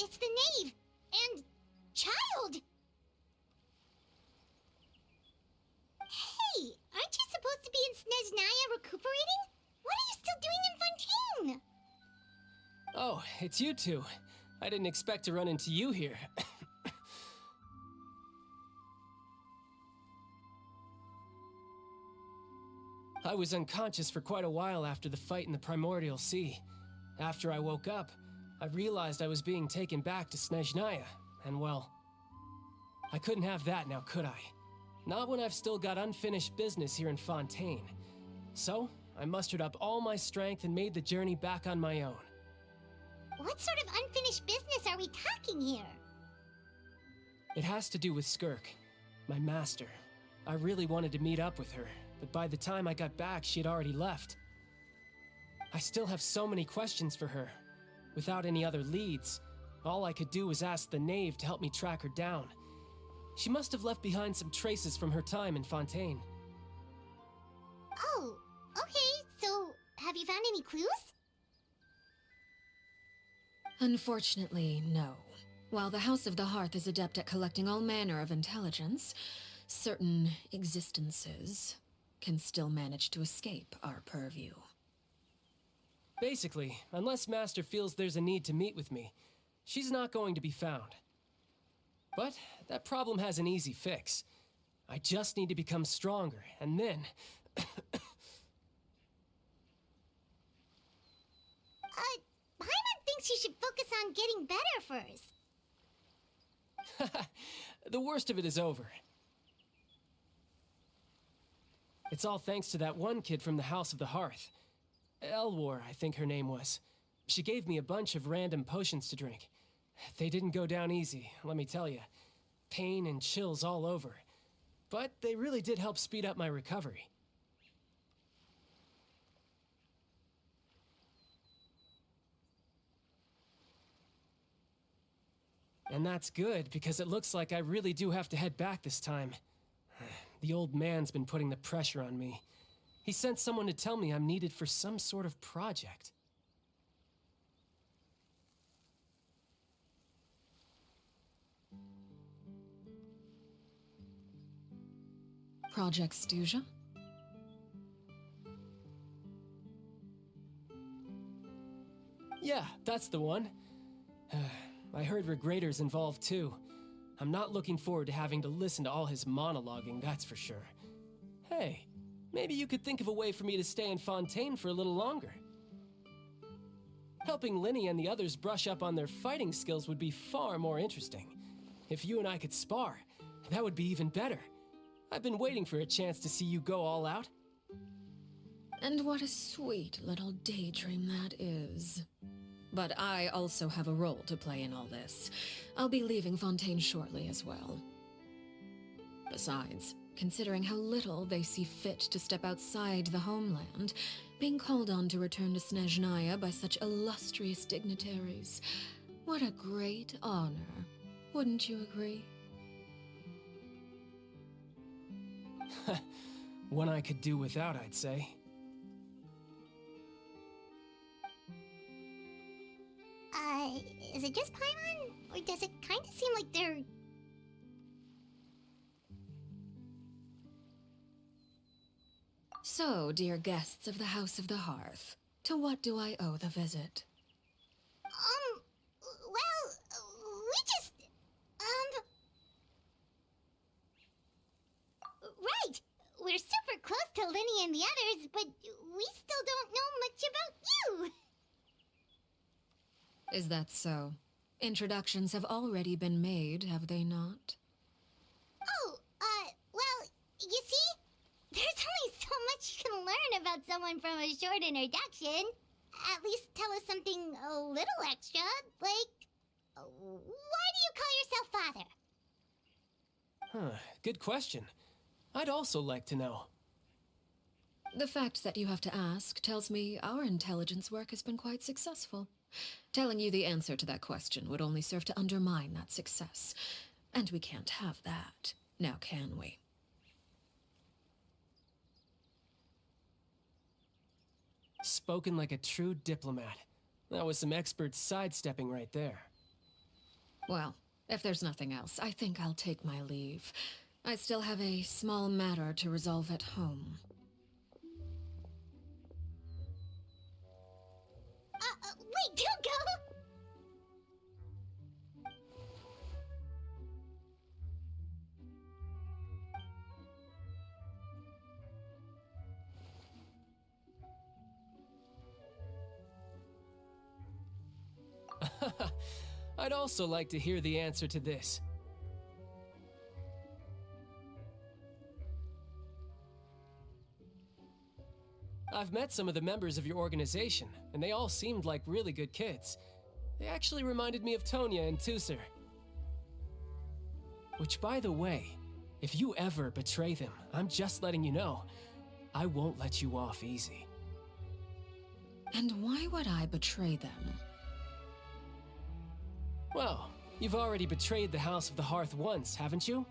it's the knave. And child. Hey, aren't you supposed to be in Snezhnaya recuperating? What are you still doing in Fontaine? Oh, it's you two. I didn't expect to run into you here. I was unconscious for quite a while after the fight in the Primordial Sea. After I woke up, I realized I was being taken back to Snezhnaya, and well, I couldn't have that now, could I? Not when I've still got unfinished business here in Fontaine. So, I mustered up all my strength and made the journey back on my own. What sort of unfinished business are we talking here? It has to do with Skirk, my master. I really wanted to meet up with her, but by the time I got back, she had already left. I still have so many questions for her. Without any other leads, all I could do was ask the knave to help me track her down. She must have left behind some traces from her time in Fontaine. Oh, okay, so have you found any clues? Unfortunately, no. While the House of the Hearth is adept at collecting all manner of intelligence, certain existences can still manage to escape our purview. Basically, unless Master feels there's a need to meet with me, she's not going to be found. But that problem has an easy fix. I just need to become stronger, and then... Paimon thinks you should focus on getting better first. The worst of it is over. It's all thanks to that one kid from the House of the Hearth. Elwar, I think her name was. She gave me a bunch of random potions to drink. They didn't go down easy, let me tell you. Pain and chills all over. But they really did help speed up my recovery. And that's good, because it looks like I really do have to head back this time. The old man's been putting the pressure on me. He sent someone to tell me I'm needed for some sort of project. Project Stuja? Yeah, that's the one. I heard Regretter's involved too. I'm not looking forward to having to listen to all his monologuing, that's for sure. Hey, maybe you could think of a way for me to stay in Fontaine for a little longer. Helping Linny and the others brush up on their fighting skills would be far more interesting. If you and I could spar, that would be even better. I've been waiting for a chance to see you go all out. And what a sweet little daydream that is. But I also have a role to play in all this. I'll be leaving Fontaine shortly as well. Besides, considering how little they see fit to step outside the homeland, being called on to return to Snezhnaya by such illustrious dignitaries, what a great honor. Wouldn't you agree? One I could do without, I'd say. Is it just Paimon? Or does it kind of seem like they're... So, dear guests of the House of the Hearth, to what do I owe the visit? we just... Right! We're super close to Linny and the others, but we still don't know much about you! Is that so? Introductions have already been made, have they not? Oh, well, you see? There's only so much you can learn about someone from a short introduction. At least tell us something a little extra, like... Why do you call yourself father? Huh, good question. I'd also like to know. The fact that you have to ask tells me our intelligence work has been quite successful. Telling you the answer to that question would only serve to undermine that success. And we can't have that, now can we? Spoken like a true diplomat. That was some expert sidestepping right there. Well, if there's nothing else, I think I'll take my leave. I still have a small matter to resolve at home. Wait, don't go! I'd also like to hear the answer to this. I've met some of the members of your organization, and they all seemed like really good kids. They actually reminded me of Tonya and Tusser. Which, by the way, if you ever betray them, I'm just letting you know, I won't let you off easy. And why would I betray them? Well, you've already betrayed the House of the Hearth once, haven't you?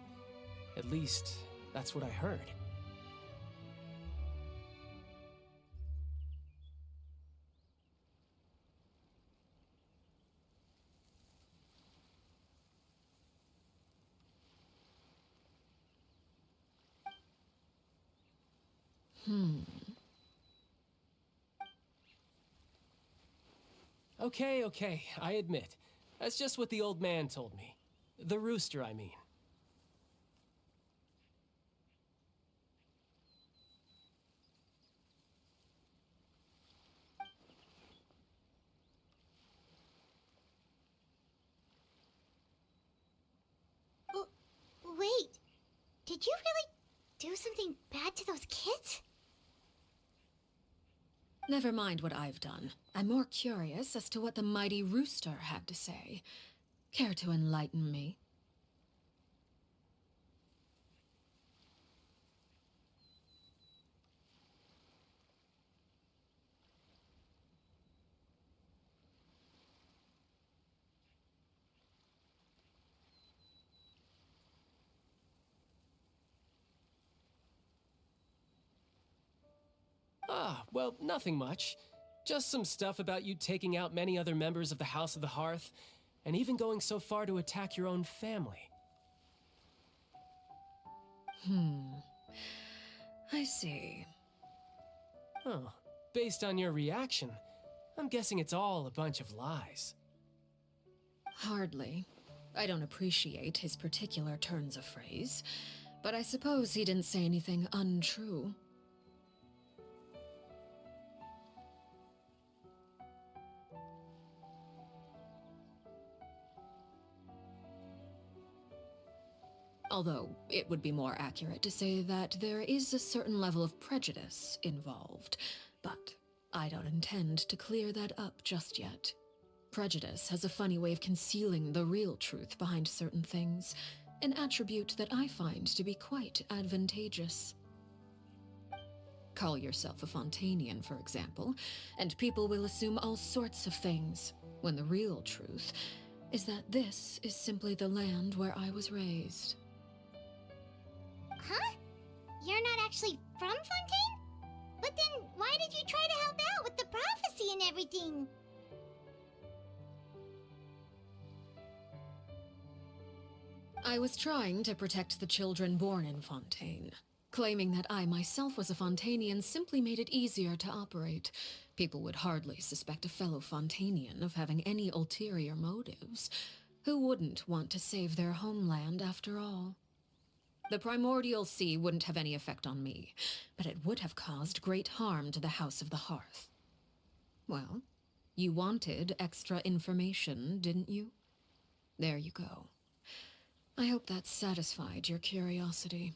At least, that's what I heard. Okay, I admit. That's just what the old man told me. The rooster, I mean. Oh, wait. Did you really do something bad to those kids? Never mind what I've done. I'm more curious as to what the mighty rooster had to say. Care to enlighten me? Ah, well, nothing much. Just some stuff about you taking out many other members of the House of the Hearth, and even going so far to attack your own family. I see. Oh, based on your reaction, I'm guessing it's all a bunch of lies. Hardly. I don't appreciate his particular turns of phrase, but I suppose he didn't say anything untrue. Although, it would be more accurate to say that there is a certain level of prejudice involved, but I don't intend to clear that up just yet. Prejudice has a funny way of concealing the real truth behind certain things, an attribute that I find to be quite advantageous. Call yourself a Fontainian, for example, and people will assume all sorts of things, when the real truth is that this is simply the land where I was raised. Huh? You're not actually from Fontaine? But then why did you try to help out with the prophecy and everything? I was trying to protect the children born in Fontaine. Claiming that I myself was a Fontainian simply made it easier to operate. People would hardly suspect a fellow Fontainian of having any ulterior motives. Who wouldn't want to save their homeland after all? The primordial sea wouldn't have any effect on me, but it would have caused great harm to the House of the Hearth. Well, you wanted extra information, didn't you? There you go. I hope that satisfied your curiosity.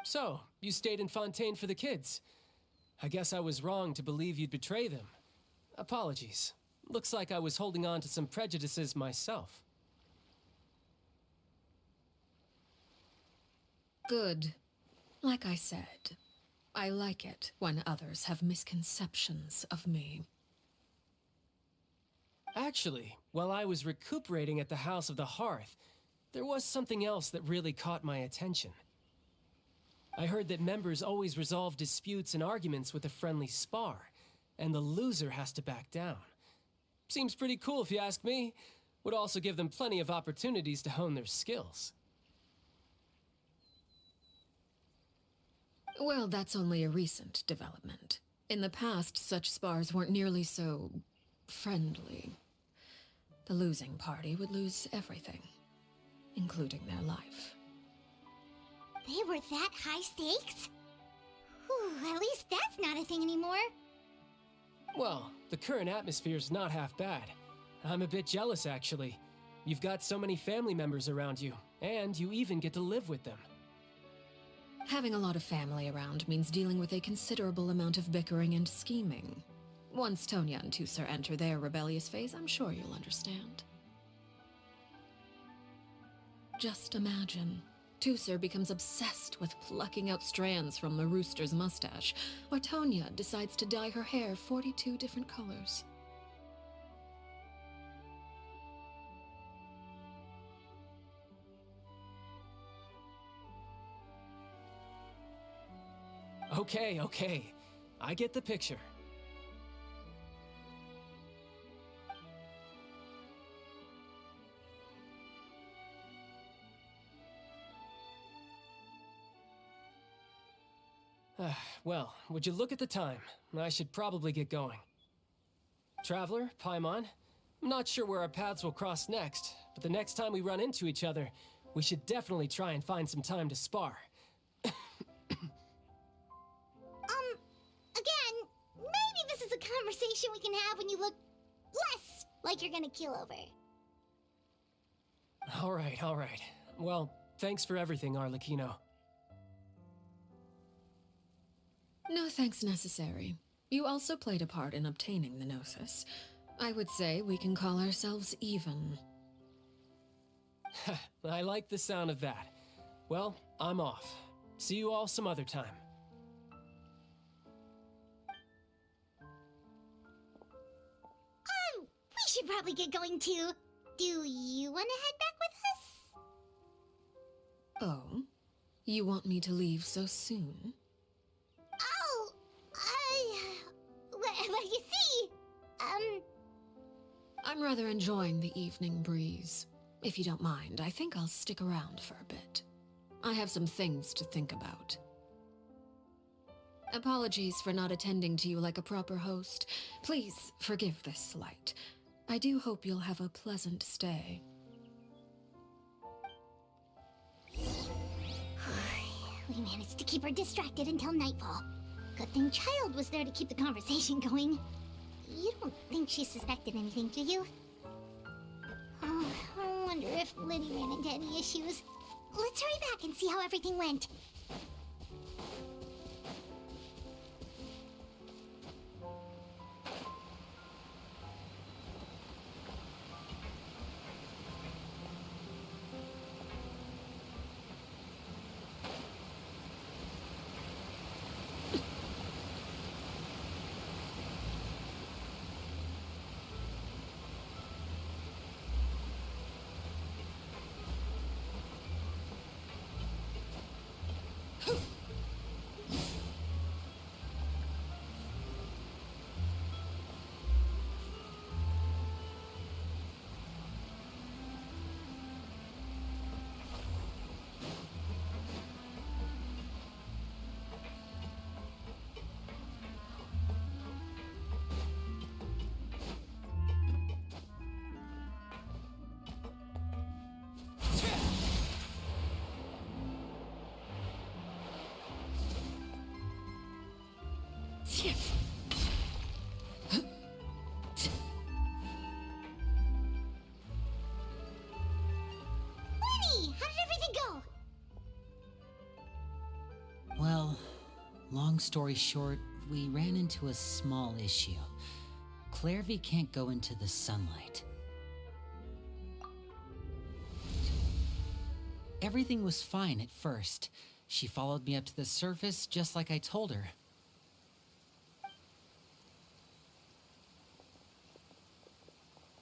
So, you stayed in Fontaine for the kids. I guess I was wrong to believe you'd betray them. Apologies. Looks like I was holding on to some prejudices myself. Good. Like I said, I like it when others have misconceptions of me. Actually, while I was recuperating at the House of the Hearth, there was something else that really caught my attention. I heard that members always resolve disputes and arguments with a friendly spar, and the loser has to back down. Seems pretty cool if you ask me. Would also give them plenty of opportunities to hone their skills. Well, that's only a recent development. In the past, such spars weren't nearly so friendly. The losing party would lose everything, including their life. They were that high stakes? Whew, at least that's not a thing anymore. Well, the current atmosphere's not half bad. I'm a bit jealous, actually. You've got so many family members around you, and you even get to live with them. Having a lot of family around means dealing with a considerable amount of bickering and scheming. Once Tonya and Tusser enter their rebellious phase, I'm sure you'll understand. Just imagine. Tusser becomes obsessed with plucking out strands from the rooster's mustache, or Tonya decides to dye her hair 42 different colors. Okay. I get the picture. Well, would you look at the time? I should probably get going. Traveler, Paimon, I'm not sure where our paths will cross next, but the next time we run into each other, we should definitely try and find some time to spar. Again, maybe this is a conversation we can have when you look less like you're gonna keel over. All right. Well, thanks for everything, Arlecchino. No thanks necessary. You also played a part in obtaining the Gnosis. I would say we can call ourselves even. I like the sound of that. Well, I'm off. See you all some other time. We should probably get going too. Do you want to head back with us? Oh? You want me to leave so soon? Oh, well, you see, I'm rather enjoying the evening breeze. If you don't mind, I think I'll stick around for a bit. I have some things to think about. Apologies for not attending to you like a proper host. Please forgive this slight. I do hope you'll have a pleasant stay. we managed to keep her distracted until nightfall. Good thing Child was there to keep the conversation going. You don't think she suspected anything, do you? Oh, I wonder if Liddy ran into any issues. Let's hurry back and see how everything went. Lenny, how did everything go? Well, long story short, we ran into a small issue. Clairvy can't go into the sunlight. Everything was fine at first. She followed me up to the surface just like I told her.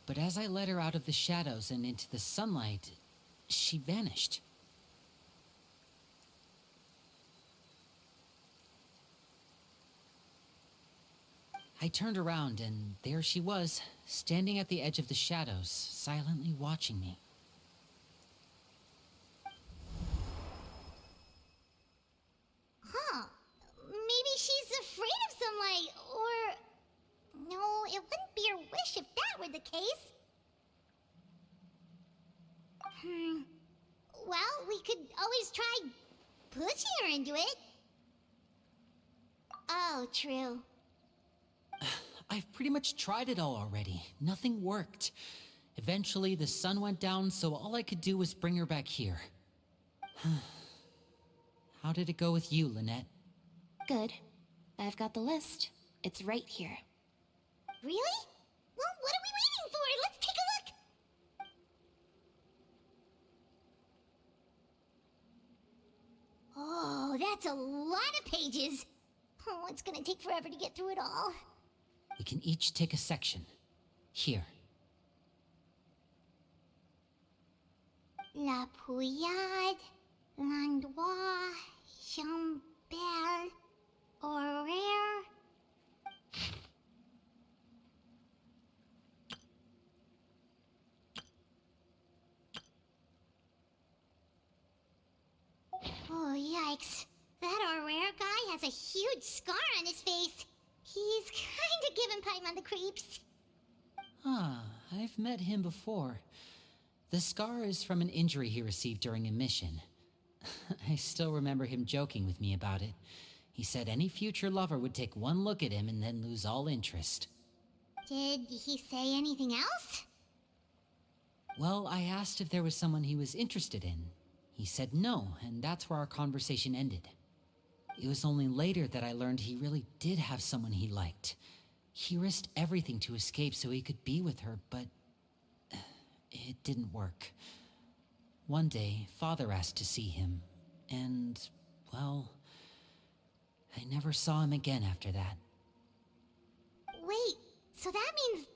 But as I led her out of the shadows and into the sunlight, she vanished. I turned around, and there she was, standing at the edge of the shadows, silently watching me. Huh. Maybe she's afraid of sunlight, or... No, it wouldn't be her wish if that were the case. Well, we could always try pushing her into it. Oh, true. I've pretty much tried it all already. Nothing worked. Eventually, the sun went down, so all I could do was bring her back here. How did it go with you, Lynette? Good. I've got the list. It's right here. Really? Well, what are we waiting for? Let's take a look! Oh, that's a lot of pages. Oh, it's gonna take forever to get through it all. We can each take a section. Here. La Pouillade, l'endroit, Chambel, horaire. Oh, yikes. That horaire guy has a huge scar on his face. He's kinda giving Paimon the creeps. Ah, I've met him before. The scar is from an injury he received during a mission. I still remember him joking with me about it. He said any future lover would take one look at him and then lose all interest. Did he say anything else? Well, I asked if there was someone he was interested in. He said no, and that's where our conversation ended. It was only later that I learned he really did have someone he liked. He risked everything to escape so he could be with her, but it didn't work. One day, Father asked to see him, and, well, I never saw him again after that. Wait, so that means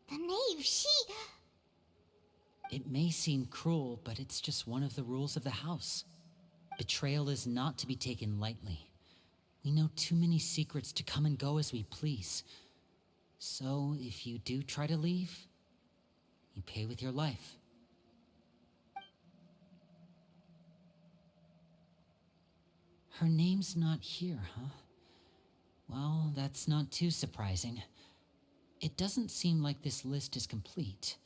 the knave, she... It may seem cruel, but it's just one of the rules of the house. Betrayal is not to be taken lightly. We know too many secrets to come and go as we please. So, if you do try to leave, you pay with your life. Her name's not here, huh? Well, that's not too surprising. It doesn't seem like this list is complete.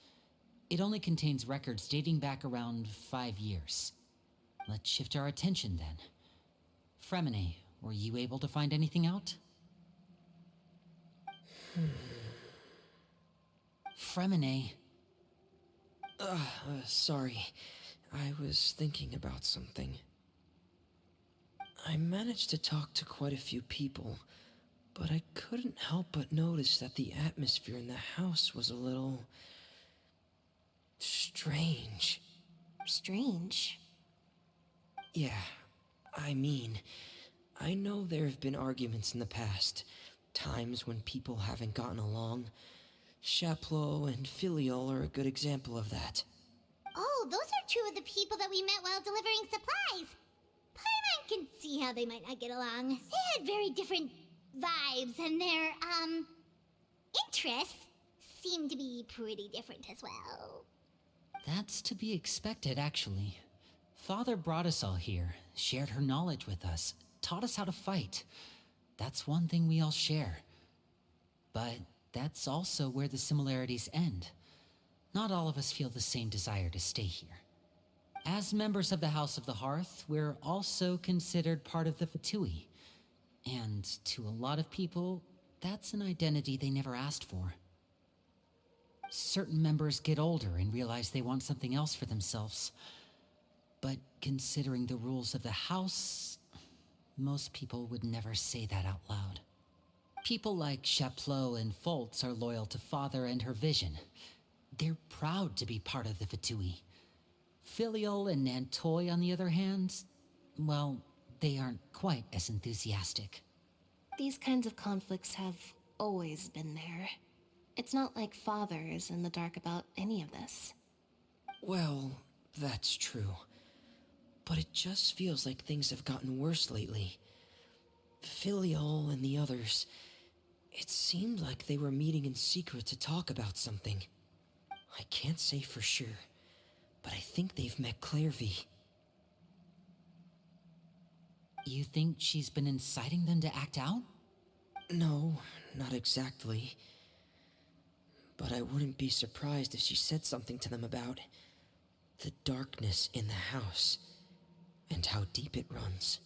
It only contains records dating back around 5 years. Let's shift our attention then. Fremine, were you able to find anything out? Fremine. Sorry. I was thinking about something. I managed to talk to quite a few people, but I couldn't help but notice that the atmosphere in the house was a little... strange. Strange. Yeah, I mean, I know there have been arguments in the past, times when people haven't gotten along. Chaplot and Filiol are a good example of that. Oh, those are two of the people that we met while delivering supplies. Paimon can see how they might not get along. They had very different vibes, and their, interests seem to be pretty different as well. That's to be expected, actually. Father brought us all here, shared her knowledge with us, taught us how to fight. That's one thing we all share. But that's also where the similarities end. Not all of us feel the same desire to stay here. As members of the House of the Hearth, we're also considered part of the Fatui. And to a lot of people, that's an identity they never asked for. Certain members get older and realize they want something else for themselves. But considering the rules of the house, most people would never say that out loud. People like Chaplot and Foltz are loyal to Father and her vision. They're proud to be part of the Fatui. Filiol and Nantoy, on the other hand, well, they aren't quite as enthusiastic. These kinds of conflicts have always been there. It's not like Father is in the dark about any of this. Well, that's true. But it just feels like things have gotten worse lately. Filiol and the others, It seemed like they were meeting in secret to talk about something. I can't say for sure, but I think they've met Clairvy. You think she's been inciting them to act out? No, not exactly. But I wouldn't be surprised if she said something to them about the darkness in the house and how deep it runs.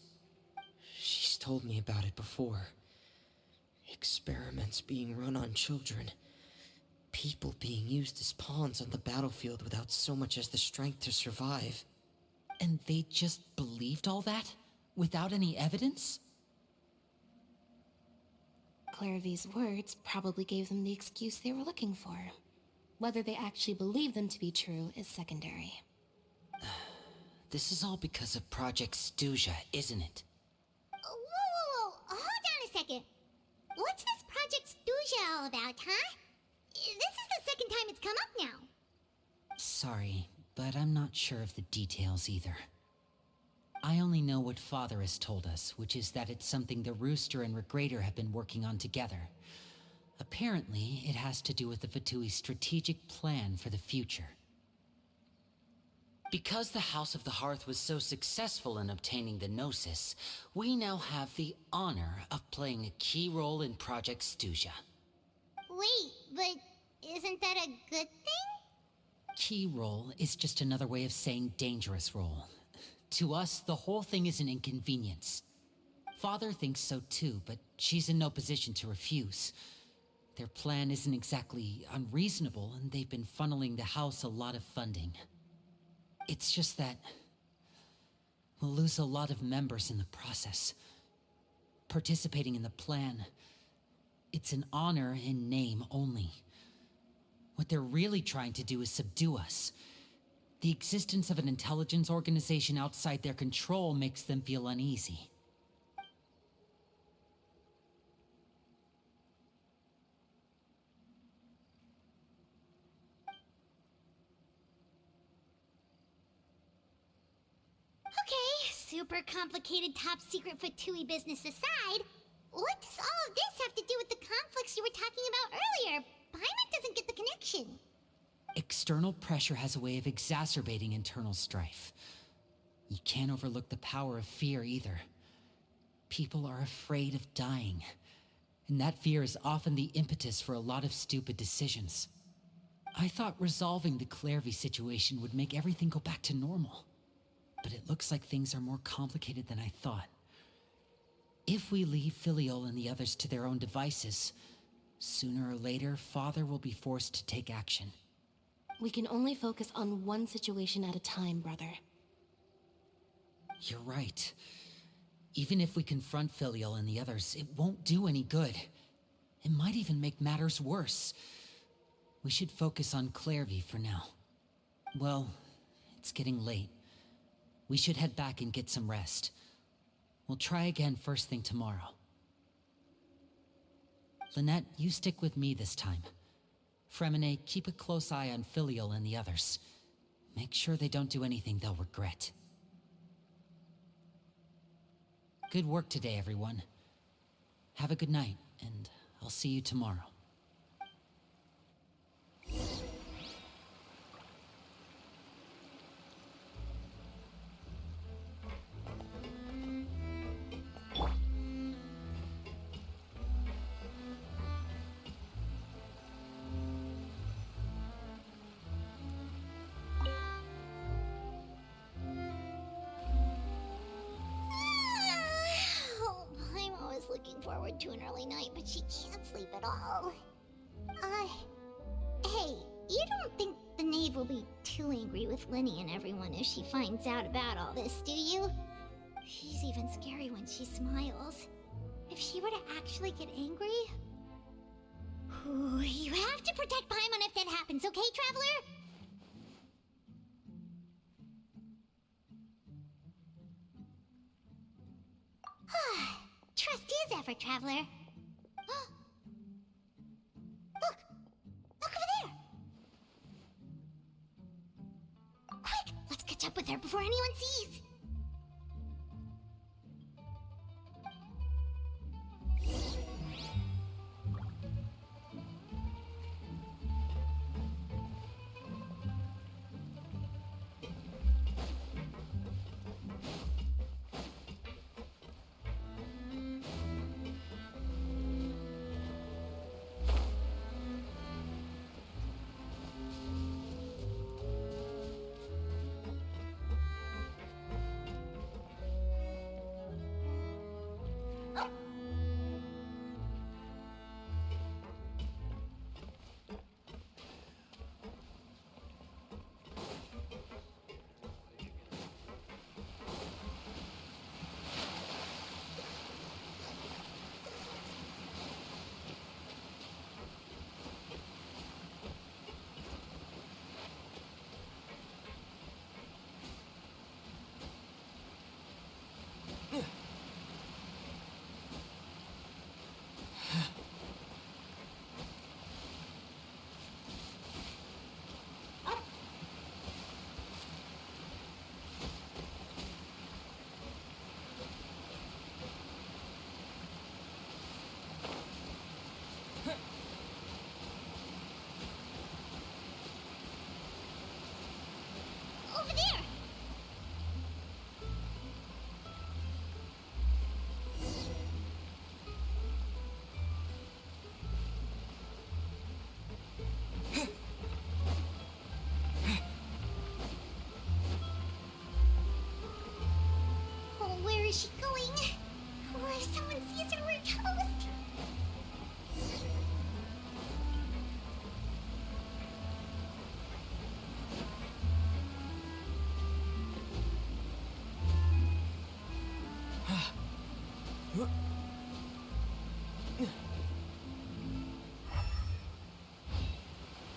She's told me about it before. Experiments being run on children. People being used as pawns on the battlefield without so much as the strength to survive. And they just believed all that? Without any evidence? Clairvy's words probably gave them the excuse they were looking for. Whether they actually believe them to be true is secondary. This is all because of Project Stuja, isn't it? Whoa. Hold on a second. What's this Project Stuja all about, huh? This is the second time it's come up now. Sorry, but I'm not sure of the details either. I only know what Father has told us, which is that it's something the Rooster and Regrator have been working on together. Apparently, it has to do with the Fatui's strategic plan for the future. Because the House of the Hearth was so successful in obtaining the Gnosis, we now have the honor of playing a key role in Project Stuja. Wait, but isn't that a good thing? Key role is just another way of saying dangerous role. To us, the whole thing is an inconvenience. Father thinks so too, but she's in no position to refuse. Their plan isn't exactly unreasonable, and they've been funneling the house a lot of funding. It's just that we'll lose a lot of members in the process. Participating in the plan, it's an honor in name only. What they're really trying to do is subdue us. The existence of an intelligence organization outside their control makes them feel uneasy. Okay, super complicated top secret Fatui business aside, what does all of this have to do with the conflicts you were talking about earlier? Paimon doesn't get the connection. External pressure has a way of exacerbating internal strife. You can't overlook the power of fear either. People are afraid of dying, and that fear is often the impetus for a lot of stupid decisions. I thought resolving the Clairvy situation would make everything go back to normal. But it looks like things are more complicated than I thought. If we leave Filiol and the others to their own devices, sooner or later, Father will be forced to take action. We can only focus on one situation at a time, brother. You're right. Even if we confront Filiol and the others, it won't do any good. It might even make matters worse. We should focus on Clairvy for now. Well, it's getting late. We should head back and get some rest. We'll try again first thing tomorrow. Lynette, you stick with me this time. Fremine, keep a close eye on Filiol and the others. Make sure they don't do anything they'll regret. Good work today, everyone. Have a good night, and I'll see you tomorrow. Oh, Paimon was looking forward to an early night, but she can't sleep at all. Hey, you don't think the knave will be too angry with Lenny and everyone if she finds out about all this, do you? She's even scary when she smiles. If she were to actually get angry... Ooh, you have to protect Paimon if that happens, okay, Traveler? Trust is ever, Traveler. Look! Look over there! Quick! Let's catch up with her before anyone sees!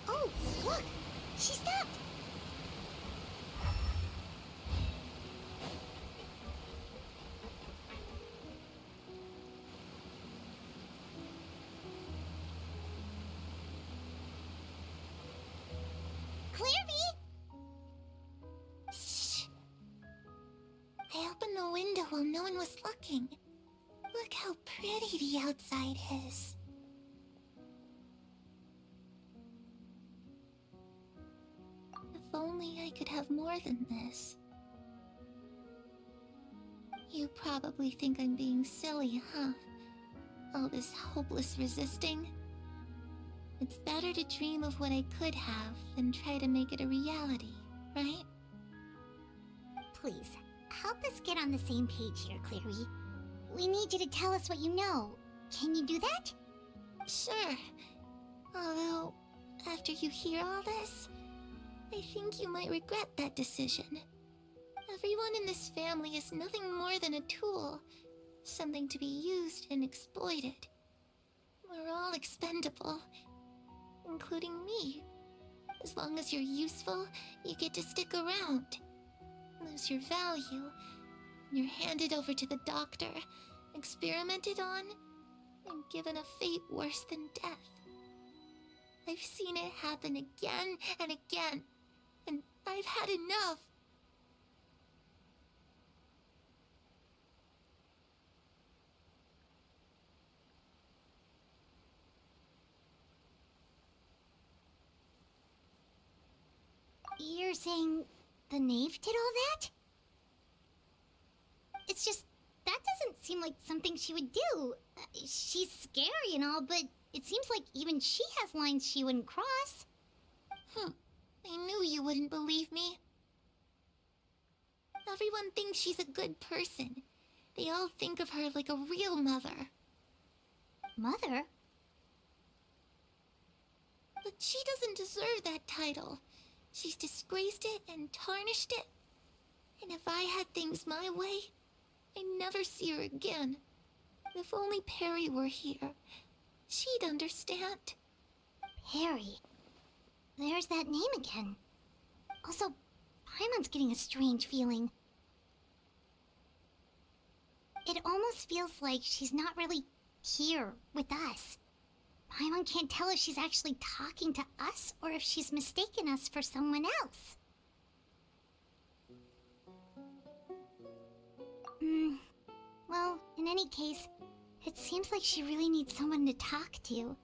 Oh, look! She stopped! Clairvy! Shh. I opened the window while no one was looking. Look how pretty the outside is. If only I could have more than this. You probably think I'm being silly, huh? All this hopeless resisting. It's better to dream of what I could have than try to make it a reality, right? Please, help us get on the same page here, Clary. We need you to tell us what you know. Can you do that? Sure. Although, after you hear all this, I think you might regret that decision. Everyone in this family is nothing more than a tool. Something to be used and exploited. We're all expendable. Including me. As long as you're useful, you get to stick around. Lose your value. You're handed over to the doctor, experimented on, and given a fate worse than death. I've seen it happen again and again, and I've had enough. You're saying the knave did all that? It's just, that doesn't seem like something she would do. She's scary and all, but it seems like even she has lines she wouldn't cross. I knew you wouldn't believe me. Everyone thinks she's a good person. They all think of her like a real mother. Mother? But she doesn't deserve that title. She's disgraced it and tarnished it. And if I had things my way, I'd never see her again. If only Perry were here, she'd understand. Perry. There's that name again. Also, Paimon's getting a strange feeling. It almost feels like she's not really here with us. Paimon can't tell if she's actually talking to us or if she's mistaken us for someone else. Well, in any case, it seems like she really needs someone to talk to.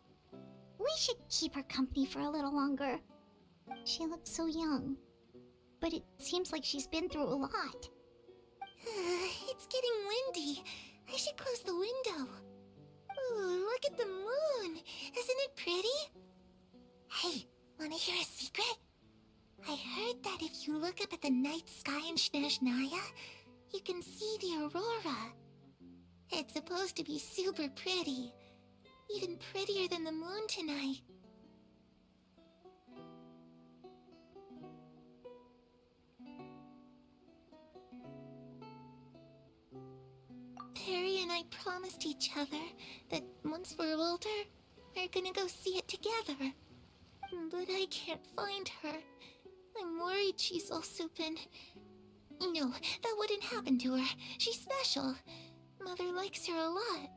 We should keep her company for a little longer. She looks so young. But it seems like she's been through a lot. It's getting windy. I should close the window. Ooh, look at the moon. Isn't it pretty? Hey, wanna hear a secret? I heard that if you look up at the night sky in Snezhnaya, you can see the aurora. It's supposed to be super pretty. Even prettier than the moon tonight. Perry and I promised each other that once we're older, we're gonna go see it together. But I can't find her. I'm worried she's also been... No, that wouldn't happen to her. She's special. Mother likes her a lot.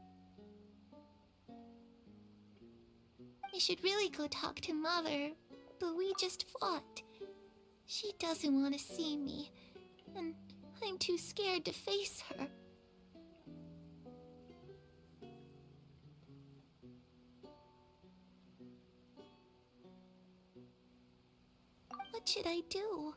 I should really go talk to Mother, but we just fought. She doesn't want to see me, and I'm too scared to face her. What should I do?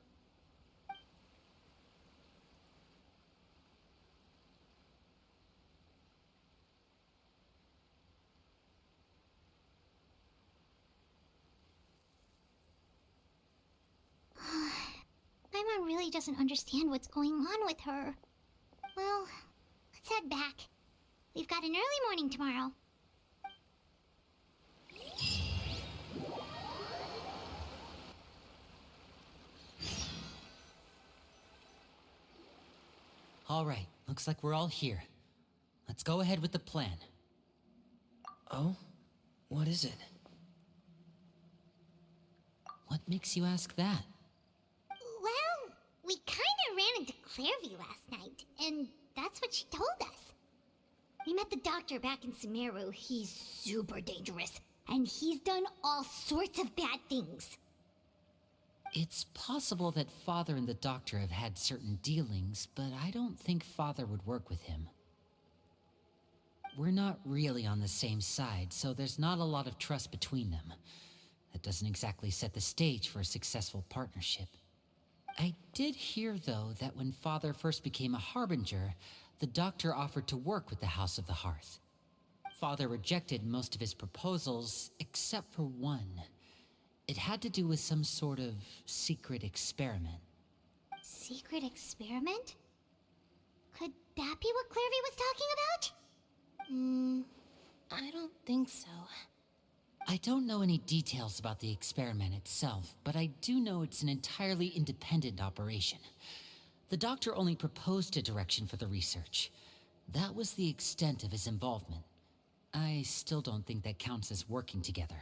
Paimon really doesn't understand what's going on with her. Well, let's head back. We've got an early morning tomorrow. All right, looks like we're all here. Let's go ahead with the plan. Oh? What is it? What makes you ask that? Well, we kinda ran into Clairvy last night, and that's what she told us. We met the doctor back in Sumeru. He's super dangerous, and he's done all sorts of bad things. It's possible that Father and the Doctor have had certain dealings, but I don't think Father would work with him. We're not really on the same side, so there's not a lot of trust between them. That doesn't exactly set the stage for a successful partnership. I did hear, though, that when Father first became a Harbinger, the Doctor offered to work with the House of the Hearth. Father rejected most of his proposals, except for one. It had to do with some sort of secret experiment. Secret experiment? Could that be what Clairvy was talking about? I don't think so. I don't know any details about the experiment itself, but I do know it's an entirely independent operation. The Doctor only proposed a direction for the research. That was the extent of his involvement. I still don't think that counts as working together.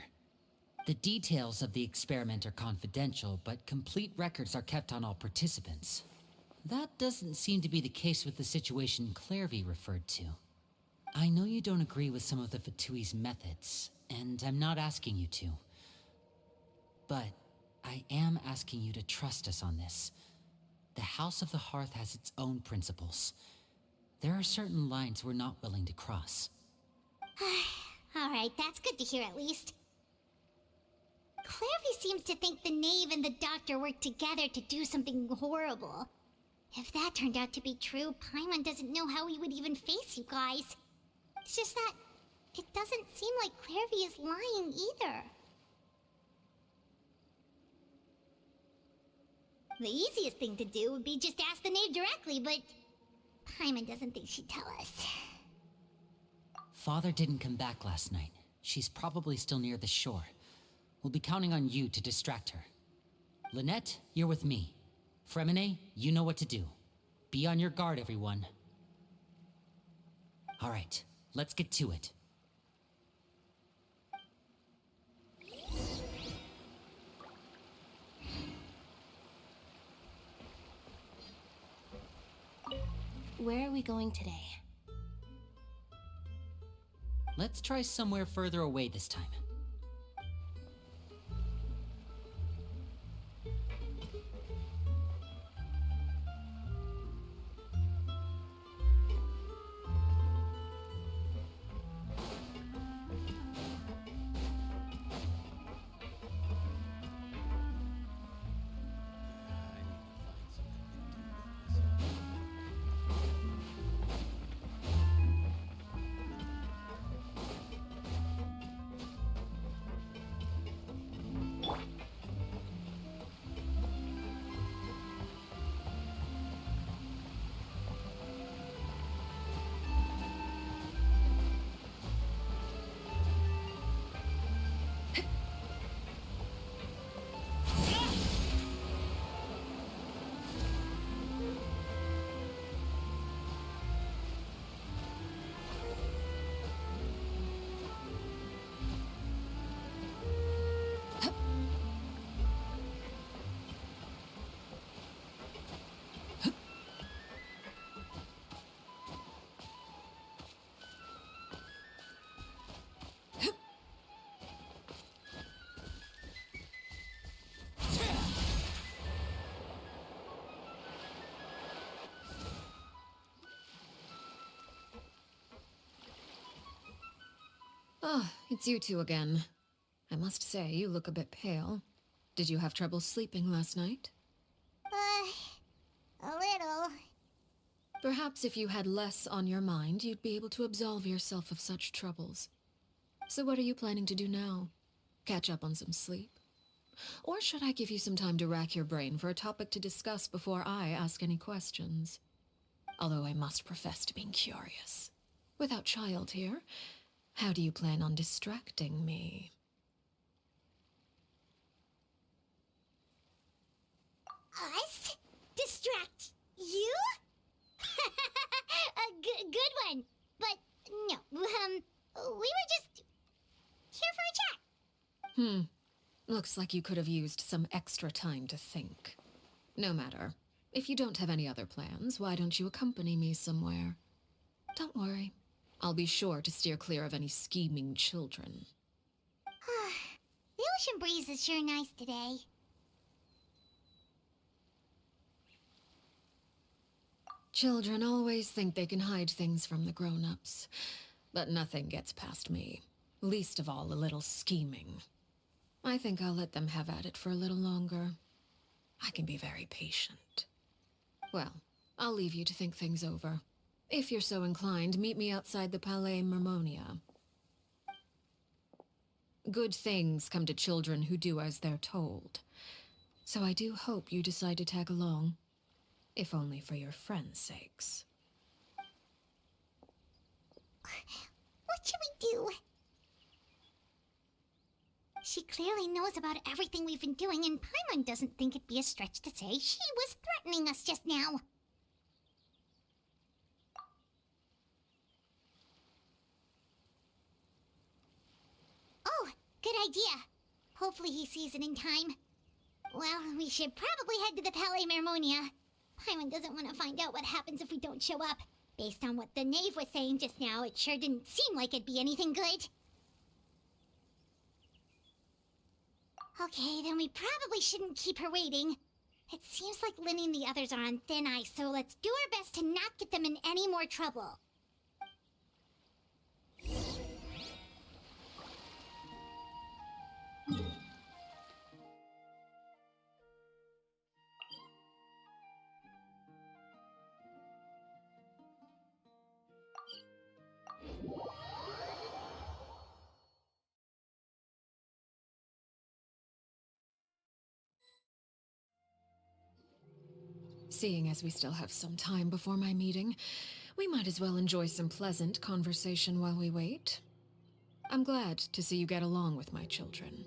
The details of the experiment are confidential, but complete records are kept on all participants. That doesn't seem to be the case with the situation Clairvy referred to. I know you don't agree with some of the Fatui's methods, and I'm not asking you to. But I am asking you to trust us on this. The House of the Hearth has its own principles. There are certain lines we're not willing to cross. Alright, that's good to hear at least. Clairvy seems to think the Knave and the Doctor worked together to do something horrible. If that turned out to be true, Paimon doesn't know how he would even face you guys. It's just that it doesn't seem like Clairvy is lying either. The easiest thing to do would be just ask the Knave directly, but Paimon doesn't think she'd tell us. Father didn't come back last night. She's probably still near the shore. We'll be counting on you to distract her. Lynette, you're with me. Fremine, you know what to do. Be on your guard, everyone. All right, let's get to it. Where are we going today? Let's try somewhere further away this time. Ah, it's you two again. I must say, you look a bit pale. Did you have trouble sleeping last night? A little. Perhaps if you had less on your mind, you'd be able to absolve yourself of such troubles. So what are you planning to do now? Catch up on some sleep? Or should I give you some time to rack your brain for a topic to discuss before I ask any questions? Although I must profess to being curious. Without child here, how do you plan on distracting me? Us? Distract you? A good one. But no, we were just Looks like you could have used some extra time to think. No matter. If you don't have any other plans, why don't you accompany me somewhere? Don't worry. I'll be sure to steer clear of any scheming children. The ocean breeze is sure nice today. Children always think they can hide things from the grown-ups. But nothing gets past me. Least of all a little scheming. I think I'll let them have at it for a little longer. I can be very patient. Well, I'll leave you to think things over. If you're so inclined, meet me outside the Palais Mermonia. Good things come to children who do as they're told. So I do hope you decide to tag along. If only for your friends' sakes. What should we do? She clearly knows about everything we've been doing, and Paimon doesn't think it'd be a stretch to say she was threatening us just now. Oh, good idea. Hopefully he sees it in time. Well, we should probably head to the Palais Mermonia. Paimon doesn't want to find out what happens if we don't show up. Based on what the knave was saying just now, it sure didn't seem like it'd be anything good. Okay, then we probably shouldn't keep her waiting. It seems like Linny and the others are on thin ice, so let's do our best to not get them in any more trouble. Seeing as we still have some time before my meeting, we might as well enjoy some pleasant conversation while we wait. I'm glad to see you get along with my children.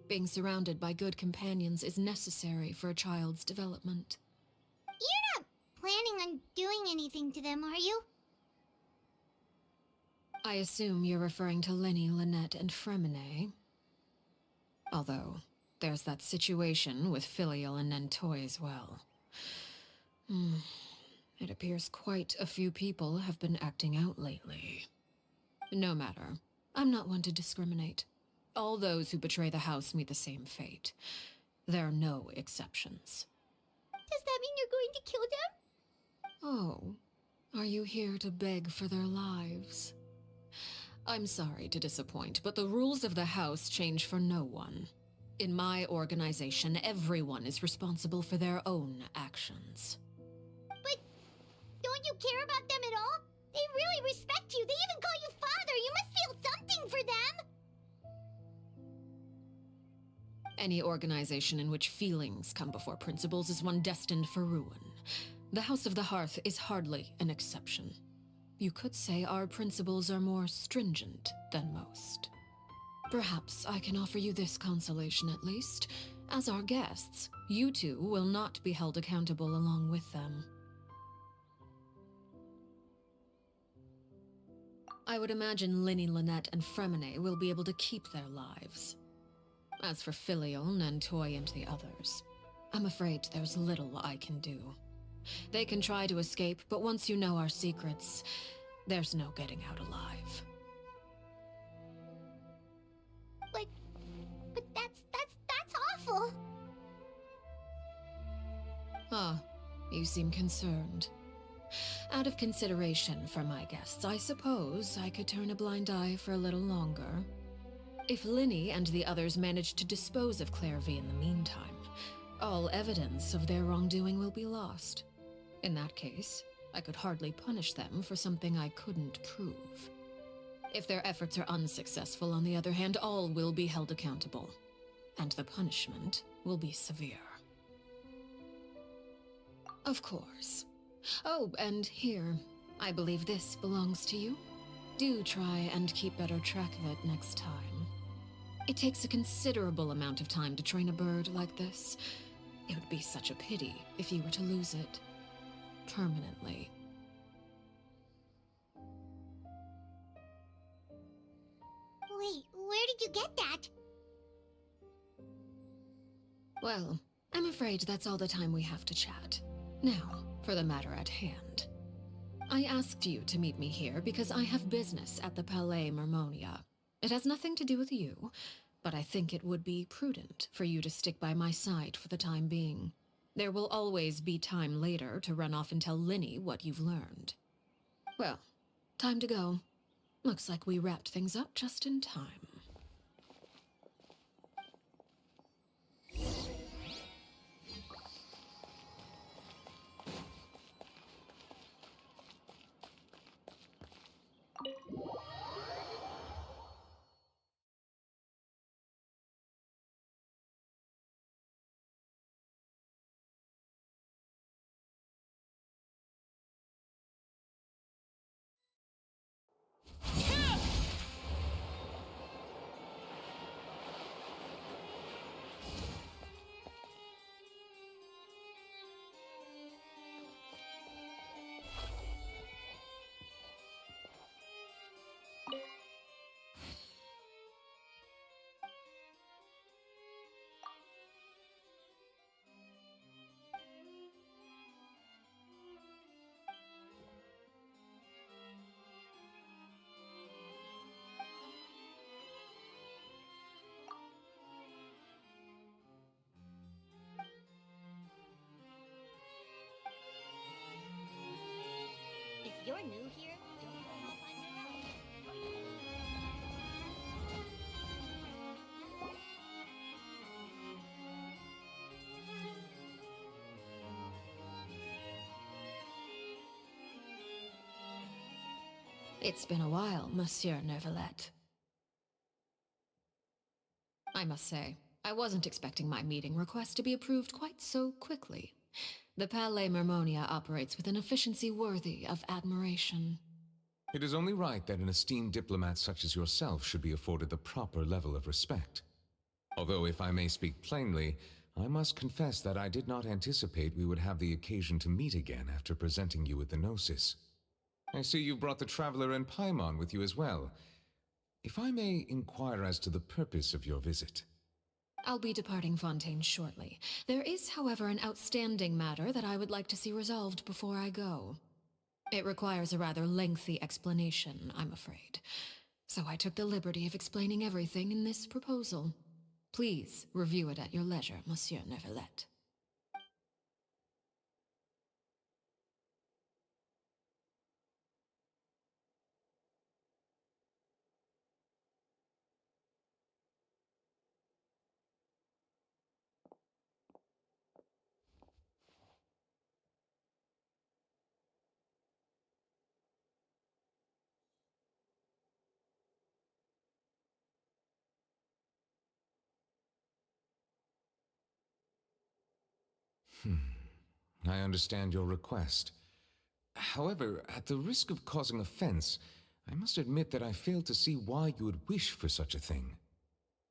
Being surrounded by good companions is necessary for a child's development. You're not planning on doing anything to them, are you? I assume you're referring to Lenny, Lynette, and Fremine. Although, there's that situation with Filial and Nentoy as well. It appears quite a few people have been acting out lately. No matter. I'm not one to discriminate. All those who betray the house meet the same fate. There are no exceptions. Does that mean you're going to kill them? Oh, are you here to beg for their lives? I'm sorry to disappoint, but the rules of the house change for no one. In my organization, everyone is responsible for their own actions. But don't you care about them at all? They really respect you. They even call you father. You must feel something for them. Any organization in which feelings come before principles is one destined for ruin. The House of the Hearth is hardly an exception. You could say our principles are more stringent than most. Perhaps I can offer you this consolation at least. As our guests, you two will not be held accountable along with them. I would imagine Linny, Lynette, and Fremine will be able to keep their lives. As for Filial, Nentoy, and the others, I'm afraid there's little I can do. They can try to escape, but once you know our secrets, there's no getting out alive. But that's awful. Ah, you seem concerned. Out of consideration for my guests, I suppose I could turn a blind eye for a little longer. If Linny and the others manage to dispose of Clairvy in the meantime, all evidence of their wrongdoing will be lost. In that case, I could hardly punish them for something I couldn't prove. If their efforts are unsuccessful, on the other hand, all will be held accountable. And the punishment will be severe. Of course. Oh, and here, I believe this belongs to you. Do try and keep better track of it next time. It takes a considerable amount of time to train a bird like this. It would be such a pity if you were to lose it. Permanently. Wait, where did you get that? Well, I'm afraid that's all the time we have to chat. Now, for the matter at hand. I asked you to meet me here because I have business at the Palais Mermonia. It has nothing to do with you, but I think it would be prudent for you to stick by my side for the time being. There will always be time later to run off and tell Linny what you've learned. Well, time to go. Looks like we wrapped things up just in time. If you're new here, don't go off on your own. It's been a while, Monsieur Neuvillette. I must say, I wasn't expecting my meeting request to be approved quite so quickly. The Palais Mermonia operates with an efficiency worthy of admiration. It is only right that an esteemed diplomat such as yourself should be afforded the proper level of respect. Although, if I may speak plainly, I must confess that I did not anticipate we would have the occasion to meet again after presenting you with the Gnosis. I see you brought the Traveler and Paimon with you as well. If I may inquire as to the purpose of your visit. I'll be departing Fontaine shortly. There is, however, an outstanding matter that I would like to see resolved before I go. It requires a rather lengthy explanation, I'm afraid. So I took the liberty of explaining everything in this proposal. Please review it at your leisure, Monsieur Neuvillette. I understand your request. However, at the risk of causing offense, I must admit that I fail to see why you would wish for such a thing.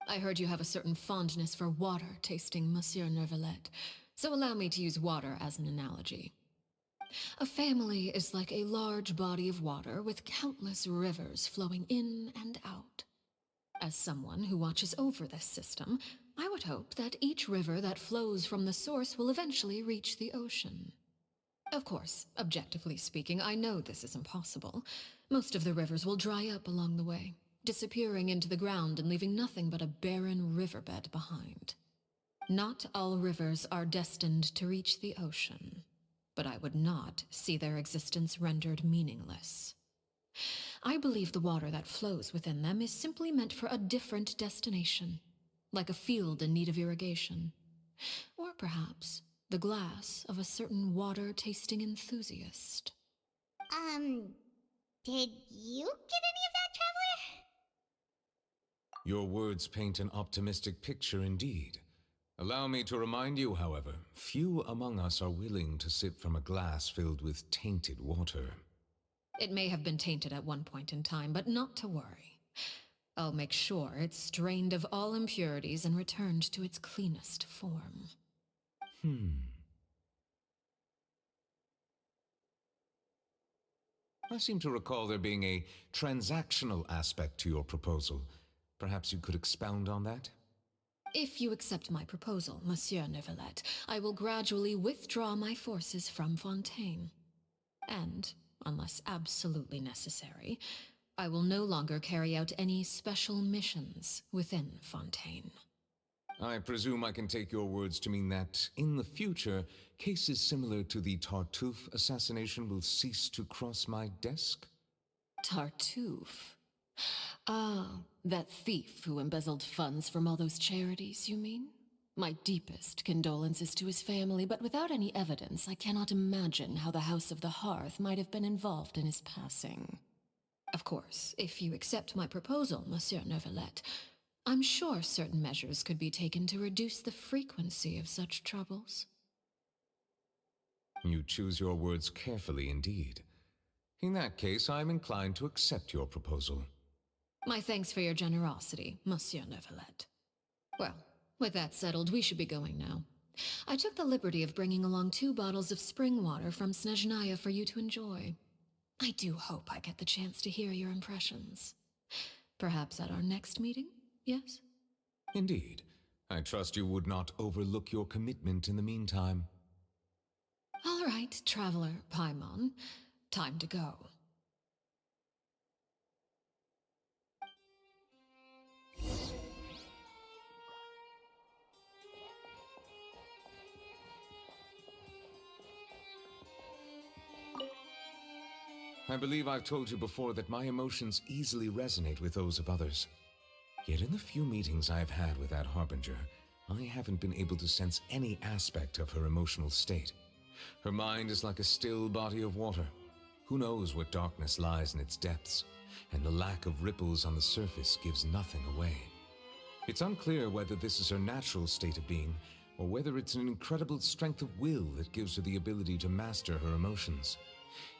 I heard you have a certain fondness for water tasting, Monsieur Neuvillette, so allow me to use water as an analogy. A family is like a large body of water with countless rivers flowing in and out. As someone who watches over this system, I would hope that each river that flows from the source will eventually reach the ocean. Of course, objectively speaking, I know this is impossible. Most of the rivers will dry up along the way, disappearing into the ground and leaving nothing but a barren riverbed behind. Not all rivers are destined to reach the ocean, but I would not see their existence rendered meaningless. I believe the water that flows within them is simply meant for a different destination, like a field in need of irrigation. Or perhaps the glass of a certain water-tasting enthusiast. Did you get any of that, Traveler? Your words paint an optimistic picture indeed. Allow me to remind you, however, few among us are willing to sip from a glass filled with tainted water. It may have been tainted at one point in time, but not to worry. I'll make sure it's strained of all impurities and returned to its cleanest form. I seem to recall there being a transactional aspect to your proposal. Perhaps you could expound on that? If you accept my proposal, Monsieur Neuvillette, I will gradually withdraw my forces from Fontaine. And, unless absolutely necessary, I will no longer carry out any special missions within Fontaine. I presume I can take your words to mean that, in the future, cases similar to the Tartuffe assassination will cease to cross my desk? Tartuffe? Ah, that thief who embezzled funds from all those charities, you mean? My deepest condolences to his family, but without any evidence, I cannot imagine how the House of the Hearth might have been involved in his passing. Of course, if you accept my proposal, Monsieur Neuvillette, I'm sure certain measures could be taken to reduce the frequency of such troubles. You choose your words carefully indeed. In that case, I'm inclined to accept your proposal. My thanks for your generosity, Monsieur Neuvillette. Well, with that settled, we should be going now. I took the liberty of bringing along 2 bottles of spring water from Snezhnaya for you to enjoy. I do hope I get the chance to hear your impressions. Perhaps at our next meeting, yes? Indeed. I trust you would not overlook your commitment in the meantime. All right, Traveler Paimon. Time to go. I believe I've told you before that my emotions easily resonate with those of others. Yet in the few meetings I've had with that Harbinger, I haven't been able to sense any aspect of her emotional state. Her mind is like a still body of water. Who knows what darkness lies in its depths, and the lack of ripples on the surface gives nothing away. It's unclear whether this is her natural state of being, or whether it's an incredible strength of will that gives her the ability to master her emotions.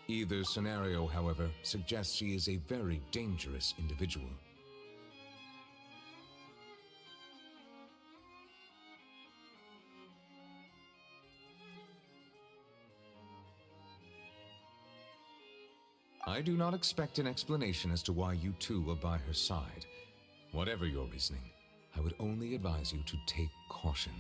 Either scenario, however, suggests she is a very dangerous individual. I do not expect an explanation as to why you two are by her side. Whatever your reasoning, I would only advise you to take caution.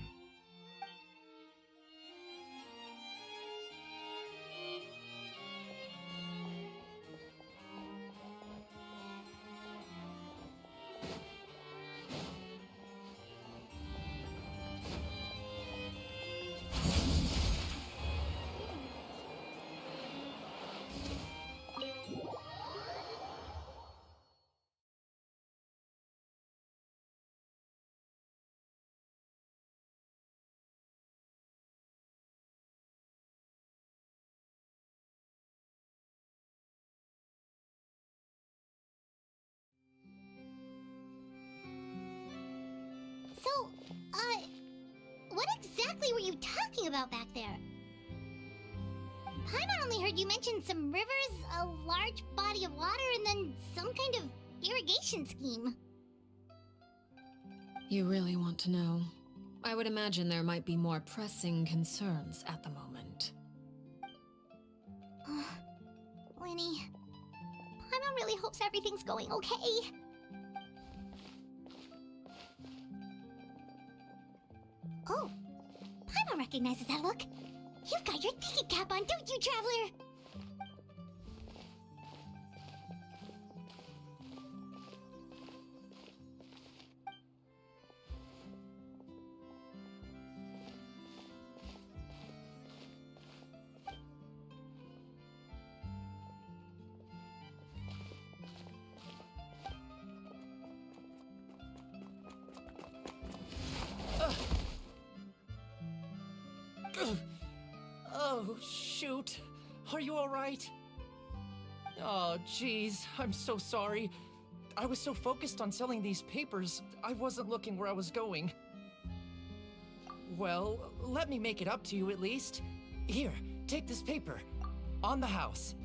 So, what exactly were you talking about back there? Paimon only heard you mention some rivers, a large body of water, and then some kind of irrigation scheme. You really want to know? I would imagine there might be more pressing concerns at the moment. Winnie, Paimon really hopes everything's going okay. Oh, Paimon recognizes that look. You've got your thinking cap on, don't you, Traveler? Oh, shoot. Are you alright? Oh, jeez. I'm so sorry. I was so focused on selling these papers, I wasn't looking where I was going. Well, let me make it up to you at least. Here, take this paper. On the house.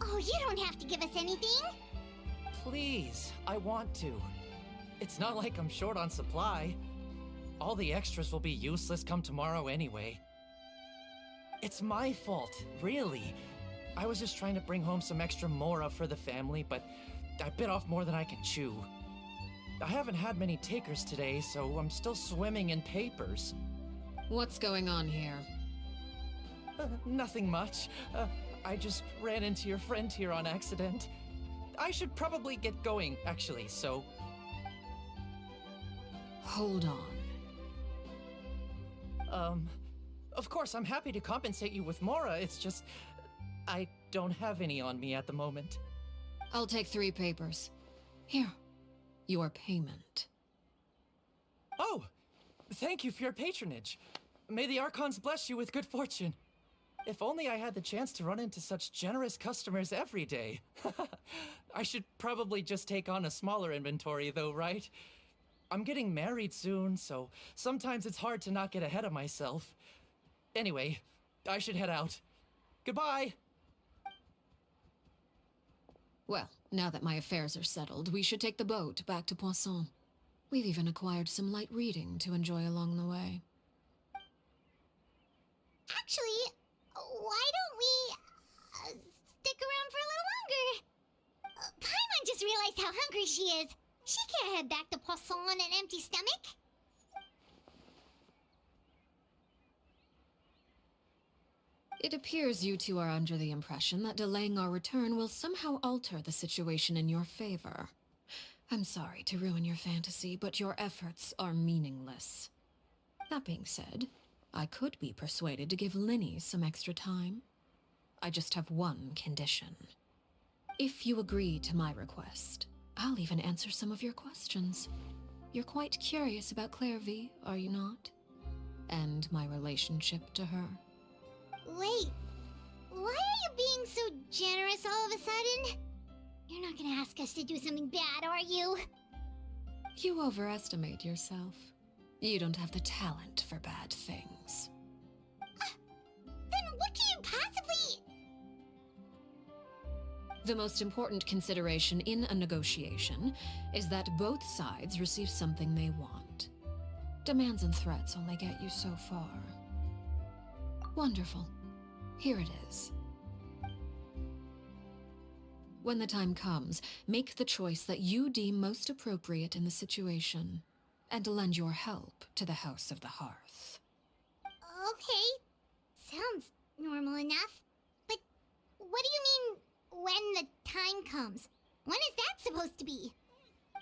Oh, you don't have to give us anything. Please, I want to. It's not like I'm short on supply. All the extras will be useless come tomorrow anyway. It's my fault, really. I was just trying to bring home some extra mora for the family, but I bit off more than I can chew. I haven't had many takers today, so I'm still swimming in papers. What's going on here? Nothing much. I just ran into your friend here on accident. I should probably get going, actually, so... Hold on. Of course, I'm happy to compensate you with mora, it's just... I don't have any on me at the moment. I'll take 3 papers. Here. Your payment. Oh! Thank you for your patronage. May the Archons bless you with good fortune. If only I had the chance to run into such generous customers every day. I should probably just take on a smaller inventory though, right? I'm getting married soon, so sometimes it's hard to not get ahead of myself. Anyway, I should head out. Goodbye! Well, now that my affairs are settled, we should take the boat back to Poisson. We've even acquired some light reading to enjoy along the way. Actually, why don't we stick around for a little longer? Paimon just realized how hungry she is. She can't head back to Poisson on an empty stomach. It appears you two are under the impression that delaying our return will somehow alter the situation in your favor. I'm sorry to ruin your fantasy, but your efforts are meaningless. That being said, I could be persuaded to give Linny some extra time. I just have one condition. If you agree to my request, I'll even answer some of your questions. You're quite curious about Clairvy, are you not? And my relationship to her. Wait, why are you being so generous all of a sudden? You're not gonna ask us to do something bad, are you? You overestimate yourself. You don't have the talent for bad things. Then what can you possibly... The most important consideration in a negotiation is that both sides receive something they want. Demands and threats only get you so far. Wonderful. Here it is. When the time comes, make the choice that you deem most appropriate in the situation, and lend your help to the House of the Hearth. Okay, sounds normal enough. But what do you mean, when the time comes? When is that supposed to be?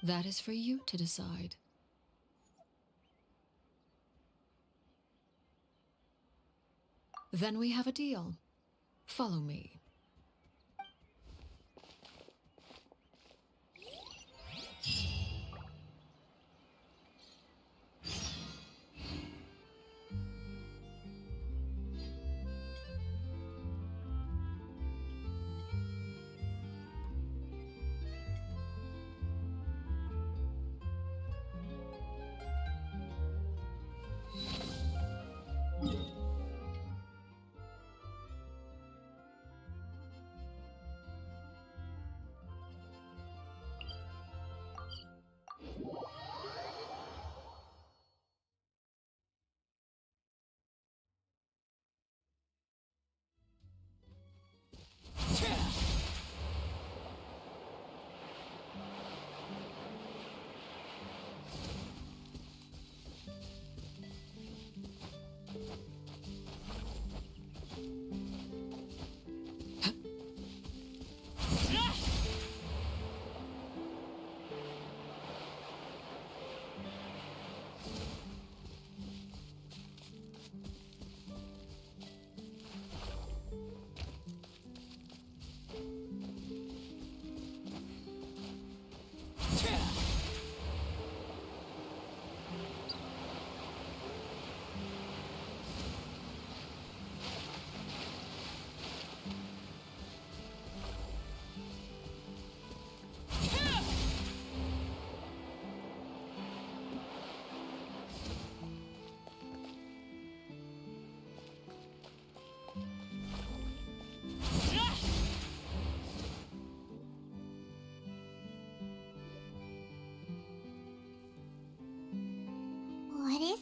That is for you to decide. Then we have a deal. Follow me.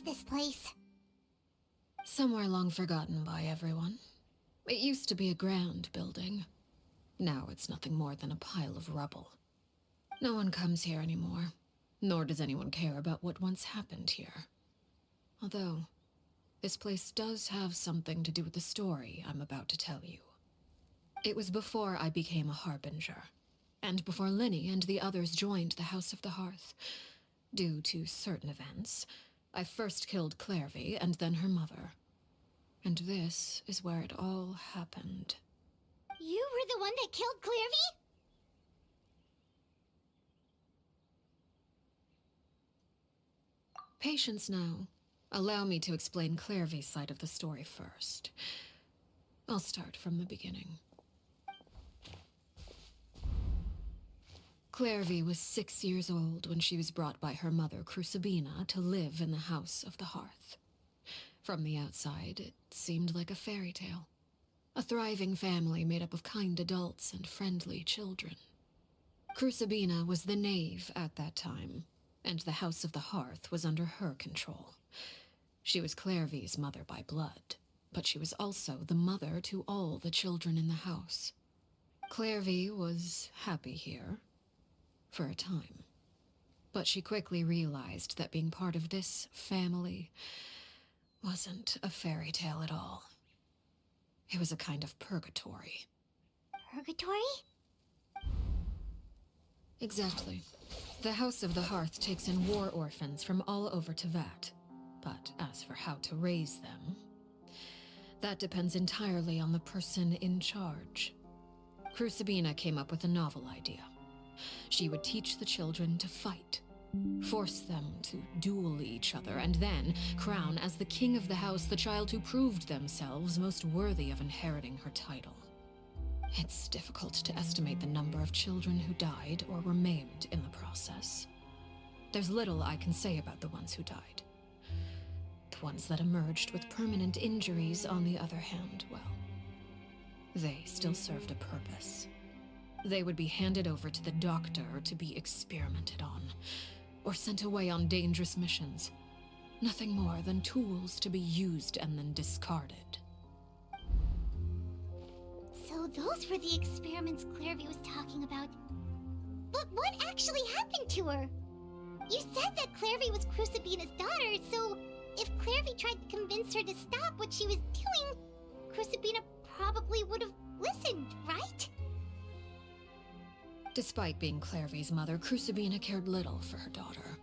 this place? Somewhere long forgotten by everyone. It used to be a grand building. Now it's nothing more than a pile of rubble. No one comes here anymore, nor does anyone care about what once happened here. Although, this place does have something to do with the story I'm about to tell you. It was before I became a Harbinger, and before Linny and the others joined the House of the Hearth. Due to certain events, I first killed Clairvy and then her mother. And this is where it all happened. You were the one that killed Clairvy? Patience now. Allow me to explain Clairvy's side of the story first. I'll start from the beginning. Clairvy was 6 years old when she was brought by her mother, Crucibina, to live in the House of the Hearth. From the outside, it seemed like a fairy tale. A thriving family made up of kind adults and friendly children. Crucibina was the knave at that time, and the House of the Hearth was under her control. She was Clairvy's mother by blood, but she was also the mother to all the children in the house. Clairvy was happy here, for a time. But she quickly realized that being part of this family wasn't a fairy tale at all. It was a kind of purgatory. Purgatory? Exactly. The House of the Hearth takes in war orphans from all over Tevat. But as for how to raise them, that depends entirely on the person in charge. Crucibina came up with a novel idea. She would teach the children to fight, force them to duel each other, and then crown as the king of the house the child who proved themselves most worthy of inheriting her title. It's difficult to estimate the number of children who died or were maimed in the process. There's little I can say about the ones who died. The ones that emerged with permanent injuries, on the other hand, well, they still served a purpose. They would be handed over to the doctor to be experimented on, or sent away on dangerous missions. Nothing more than tools to be used and then discarded. So those were the experiments Clairvy was talking about. But what actually happened to her? You said that Clairvy was Crucibina's daughter, so if Clairvy tried to convince her to stop what she was doing, Crucibina probably would have listened, right? Despite being Clairvy's mother, Crucibina cared little for her daughter.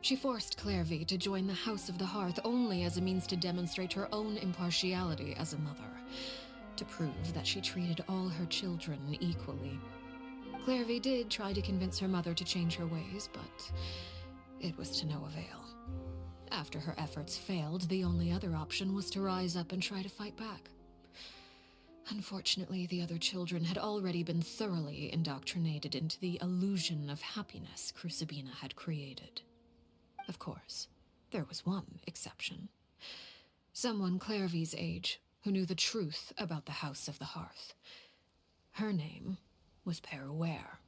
She forced Clairvy to join the House of the Hearth only as a means to demonstrate her own impartiality as a mother, to prove that she treated all her children equally. Clairvy did try to convince her mother to change her ways, but it was to no avail. After her efforts failed, the only other option was to rise up and try to fight back. Unfortunately, the other children had already been thoroughly indoctrinated into the illusion of happiness Crucibina had created. Of course, there was one exception. Someone Clairvy's age who knew the truth about the House of the Hearth. Her name was Peruere.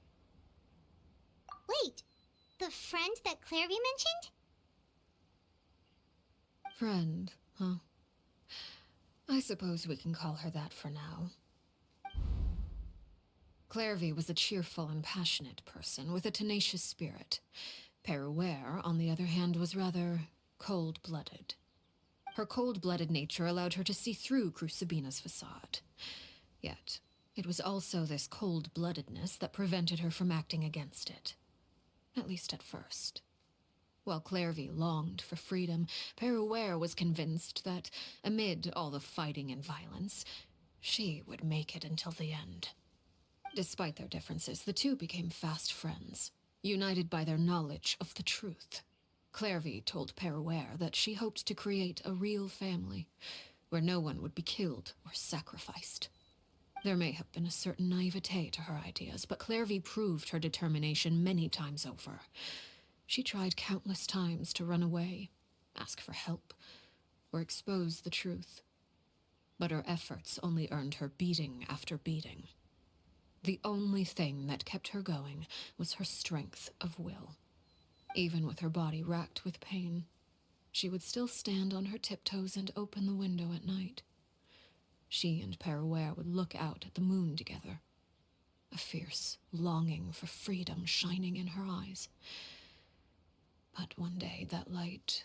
Wait, the friend that Clairvy mentioned? Friend, huh? I suppose we can call her that for now. Clairvy was a cheerful and passionate person with a tenacious spirit. Peruere, on the other hand, was rather cold-blooded. Her cold-blooded nature allowed her to see through Crucibina's facade. Yet, it was also this cold-bloodedness that prevented her from acting against it. At least at first. While Clairvy longed for freedom, Peruere was convinced that, amid all the fighting and violence, she would make it until the end. Despite their differences, the two became fast friends, united by their knowledge of the truth. Clairvy told Peruere that she hoped to create a real family, where no one would be killed or sacrificed. There may have been a certain naivete to her ideas, but Clairvy proved her determination many times over. She tried countless times to run away, ask for help, or expose the truth. But her efforts only earned her beating after beating. The only thing that kept her going was her strength of will. Even with her body racked with pain, she would still stand on her tiptoes and open the window at night. She and Peruere would look out at the moon together, a fierce longing for freedom shining in her eyes. But one day that light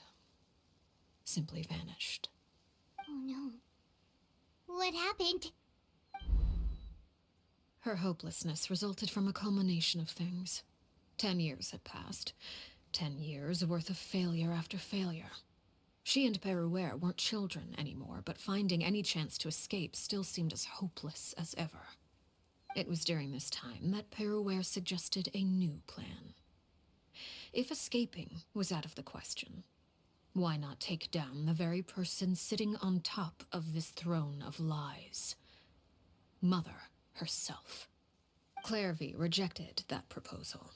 simply vanished. Oh no. What happened? Her hopelessness resulted from a culmination of things. 10 years had passed. 10 years worth of failure after failure. She and Peruere weren't children anymore, but finding any chance to escape still seemed as hopeless as ever. It was during this time that Peruere suggested a new plan. If escaping was out of the question, why not take down the very person sitting on top of this throne of lies? Mother herself. Clairvy rejected that proposal.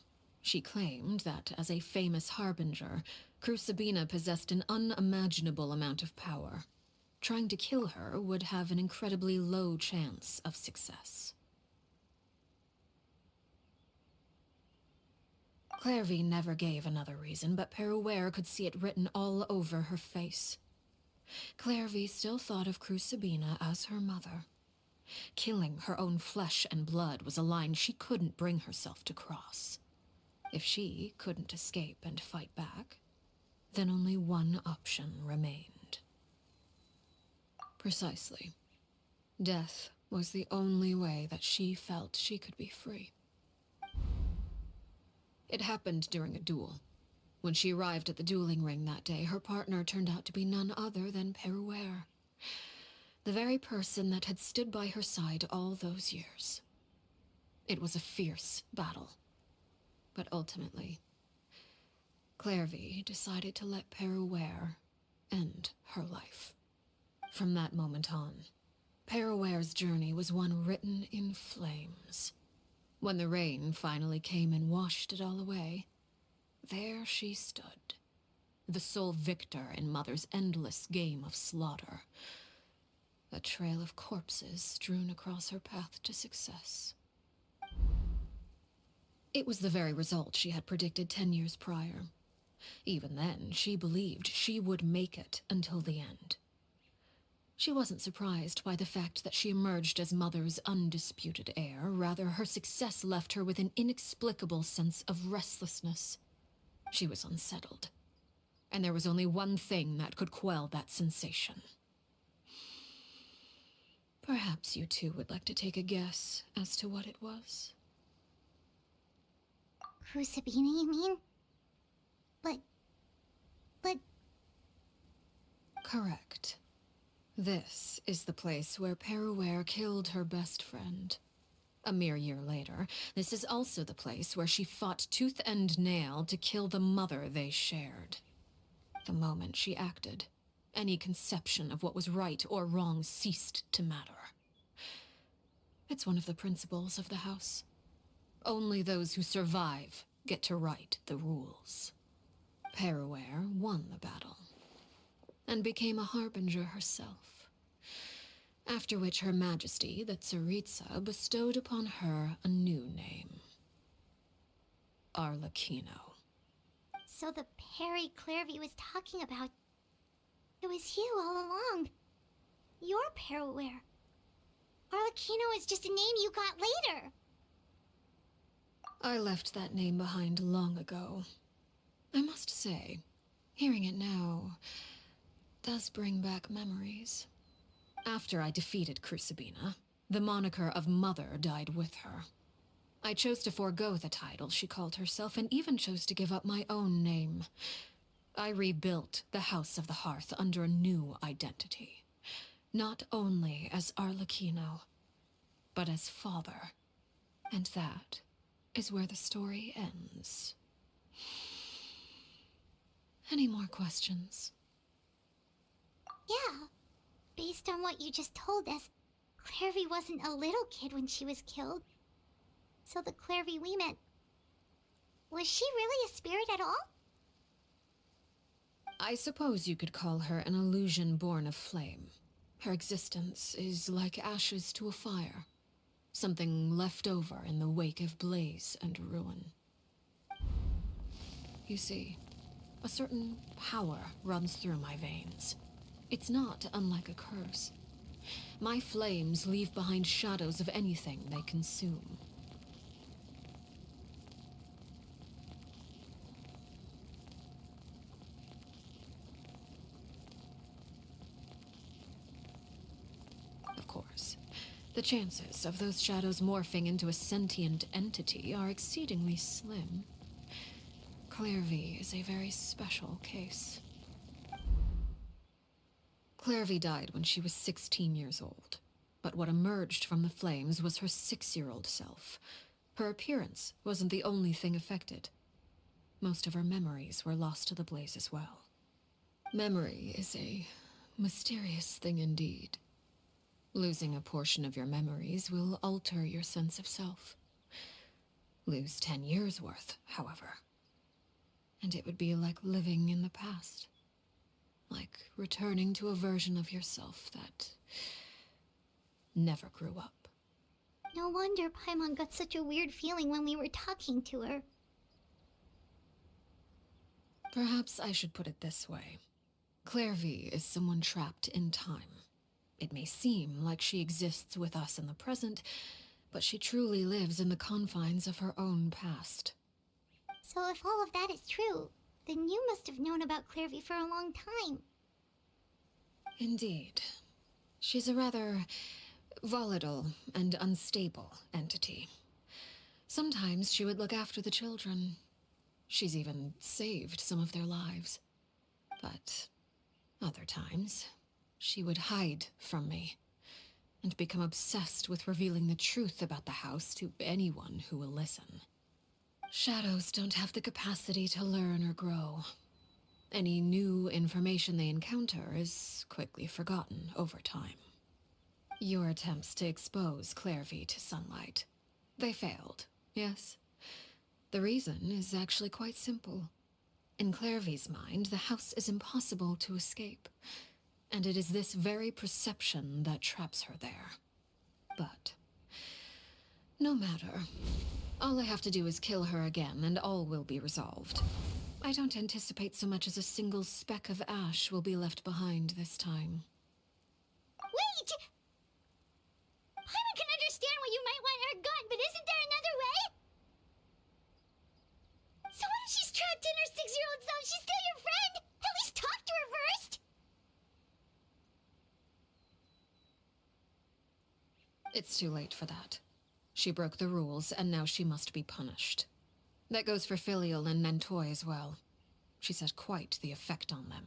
She claimed that, as a famous harbinger, Crucibina possessed an unimaginable amount of power. Trying to kill her would have an incredibly low chance of success. Clairvy never gave another reason, but Peruere could see it written all over her face. Clairvy still thought of Crucibina as her mother. Killing her own flesh and blood was a line she couldn't bring herself to cross. If she couldn't escape and fight back, then only one option remained. Precisely. Death was the only way that she felt she could be free. It happened during a duel. When she arrived at the dueling ring that day, her partner turned out to be none other than Peruere, the very person that had stood by her side all those years. It was a fierce battle. But ultimately, Clairvy decided to let Peruere end her life. From that moment on, Peruere's journey was one written in flames. When the rain finally came and washed it all away, there she stood, the sole victor in Mother's endless game of slaughter. A trail of corpses strewn across her path to success. It was the very result she had predicted 10 years prior. Even then, she believed she would make it until the end. She wasn't surprised by the fact that she emerged as Mother's undisputed heir. Rather, her success left her with an inexplicable sense of restlessness. She was unsettled, and there was only one thing that could quell that sensation. Perhaps you two would like to take a guess as to what it was. Crucibina, you mean? But... Correct. This is the place where Peruere killed her best friend. A mere year later, this is also the place where she fought tooth and nail to kill the mother they shared. The moment she acted, any conception of what was right or wrong ceased to matter. It's one of the principles of the house. Only those who survive get to write the rules. Peruere won the battle, and became a harbinger herself. After which Her Majesty, the Tsaritsa, bestowed upon her a new name. Arlecchino. So the Perry Clairvy was talking about... It was you all along. You're Peruere. Arlecchino is just a name you got later. I left that name behind long ago. I must say, hearing it now does bring back memories. After I defeated Crucibina, the moniker of Mother died with her. I chose to forego the title she called herself, and even chose to give up my own name. I rebuilt the House of the Hearth under a new identity. Not only as Arlecchino, but as father. And that is where the story ends. Any more questions? Yeah. Based on what you just told us, Clairvy wasn't a little kid when she was killed. So the Clairvy we met... Was she really a spirit at all? I suppose you could call her an illusion born of flame. Her existence is like ashes to a fire. Something left over in the wake of blaze and ruin. You see, A certain power runs through my veins. It's not unlike a curse. My flames leave behind shadows of anything they consume. Of course, the chances of those shadows morphing into a sentient entity are exceedingly slim. Clairvy is a very special case. Clairvy died when she was 16 years old, but what emerged from the flames was her 6-year-old self. Her appearance wasn't the only thing affected. Most of her memories were lost to the blaze as well. Memory is a mysterious thing indeed. Losing a portion of your memories will alter your sense of self. Lose 10 years' worth, however, and it would be like living in the past. Like returning to a version of yourself that never grew up. No wonder Paimon got such a weird feeling when we were talking to her. Perhaps I should put it this way. Clairvy is someone trapped in time. It may seem like she exists with us in the present, but she truly lives in the confines of her own past. So if all of that is true, then you must have known about Clairvy for a long time. Indeed. She's a rather volatile and unstable entity. Sometimes she would look after the children. She's even saved some of their lives. But other times, she would hide from me and become obsessed with revealing the truth about the house to anyone who will listen. Shadows don't have the capacity to learn or grow. Any new information they encounter is quickly forgotten over time. Your attempts to expose Clairvy to sunlight, they failed, yes? The reason is actually quite simple. In Clairvy's mind, the house is impossible to escape, and it is this very perception that traps her there. But no matter. All I have to do is kill her again, and all will be resolved. I don't anticipate so much as a single speck of ash will be left behind this time. Wait! Paimon can understand why you might want her gone, but isn't there another way? So what if she's trapped in her 6-year-old self? She's still your friend! At least talk to her first! It's too late for that. She broke the rules, and now she must be punished. That goes for Filial and Nantoy as well. She's had quite the effect on them.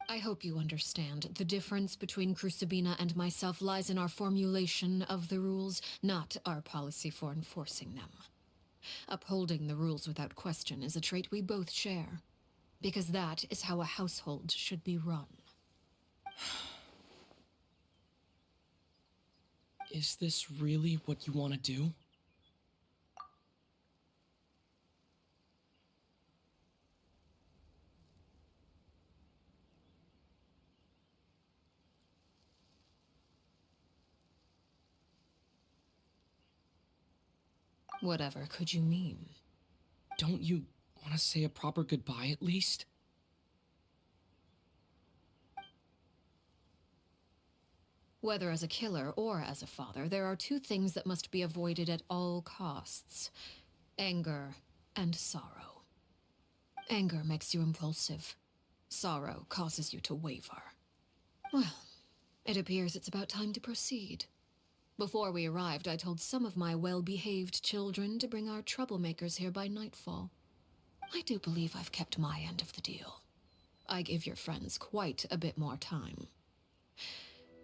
I hope you understand. The difference between Crucibina and myself lies in our formulation of the rules, not our policy for enforcing them. Upholding the rules without question is a trait we both share, because that is how a household should be run. Is this really what you want to do? Whatever could you mean? Don't you want to say a proper goodbye at least? Whether as a killer or as a father, there are two things that must be avoided at all costs: anger and sorrow. Anger makes you impulsive. Sorrow causes you to waver. Well, it appears it's about time to proceed. Before we arrived, I told some of my well-behaved children to bring our troublemakers here by nightfall. I do believe I've kept my end of the deal. I give your friends quite a bit more time.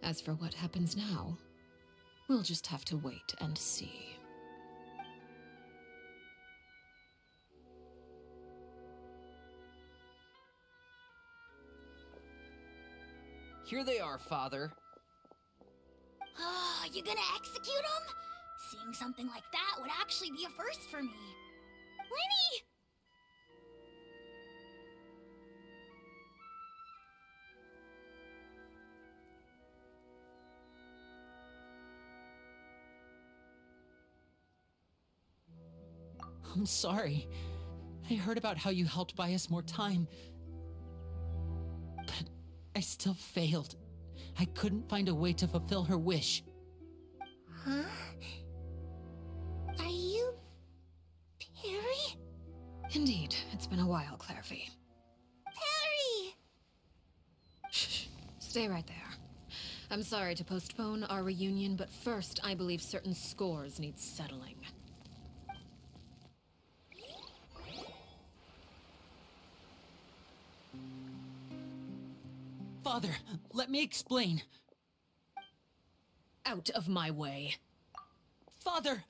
As for what happens now, we'll just have to wait and see. Here they are, Father. Oh, you gonna execute him? Seeing something like that would actually be a first for me. Winnie! I'm sorry. I heard about how you helped buy us more time. But I still failed. I couldn't find a way to fulfill her wish. Huh? Are you... Perry? Indeed, it's been a while, Clairvy. Perry! Shh. Stay right there. I'm sorry to postpone our reunion, but first, I believe certain scores need settling. Father, let me explain. Out of my way. Father!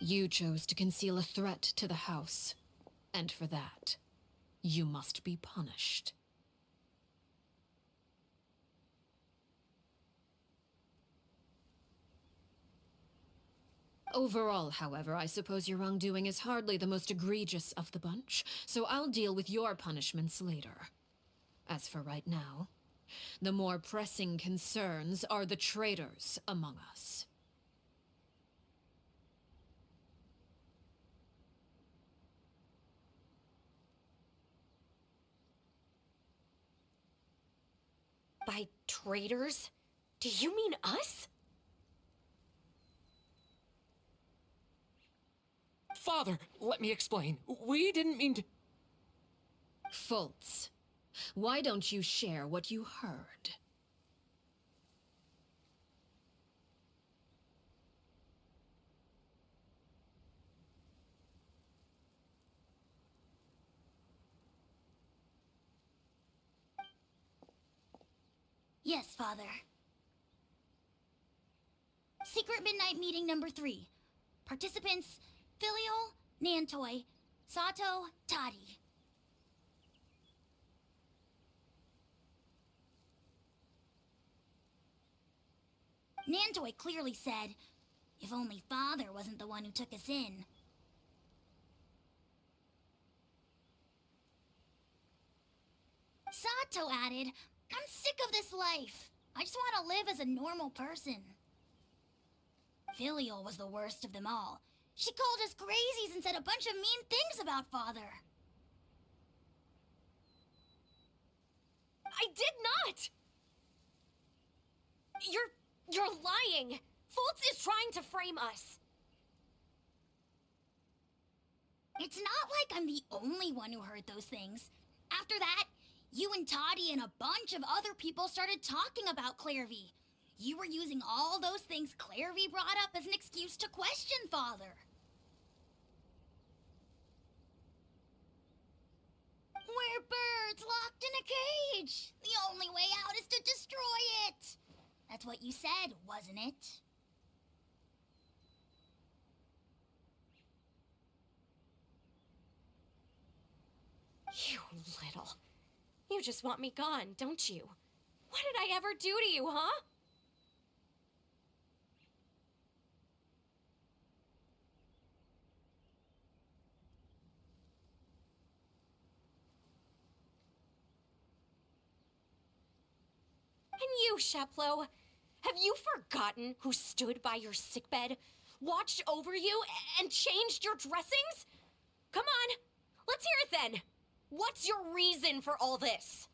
You chose to conceal a threat to the house, and for that, you must be punished. Overall, however, I suppose your wrongdoing is hardly the most egregious of the bunch, so I'll deal with your punishments later. As for right now, the more pressing concerns are the traitors among us. By traitors? Do you mean us? Father, let me explain. We didn't mean to... Fultz, why don't you share what you heard? Yes, Father. Secret Midnight Meeting number 3. Participants, Filial, Nantoi, Sato, Toddy. Nantoi clearly said, if only Father wasn't the one who took us in. Sato added, I'm sick of this life. I just want to live as a normal person. Filial was the worst of them all. She called us crazies and said a bunch of mean things about Father. I did not! You're lying! Fultz is trying to frame us! It's not like I'm the only one who heard those things. After that, you and Toddy and a bunch of other people started talking about Clairvy. You were using all those things Clairvy brought up as an excuse to question Father. We're birds locked in a cage. The only way out is to destroy it. That's what you said, wasn't it? You little... You just want me gone, don't you? What did I ever do to you, huh? And you, Sheplo, have you forgotten who stood by your sickbed, watched over you, and changed your dressings? Come on, let's hear it then. What's your reason for all this?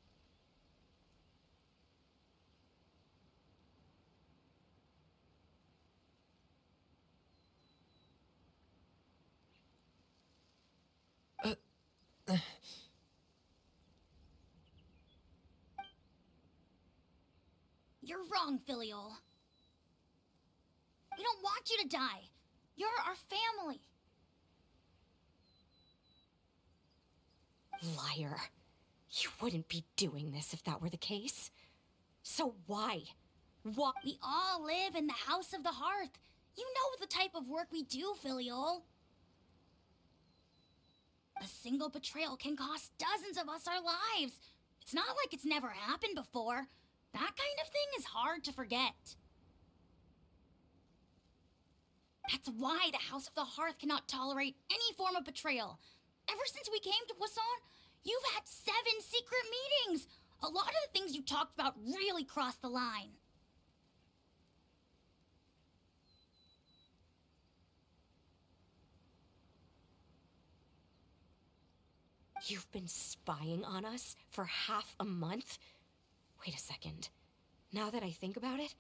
You're wrong, Filial. We don't want you to die. You're our family. Liar. You wouldn't be doing this if that were the case. So why? Why? We all live in the House of the Hearth. You know the type of work we do, Filial. A single betrayal can cost dozens of us our lives. It's not like it's never happened before. That kind of thing is hard to forget. That's why the House of the Hearth cannot tolerate any form of betrayal. Ever since we came to Poisson, you've had 7 secret meetings. A lot of the things you talked about really crossed the line. You've been spying on us for half a month? Wait a second. Now that I think about it,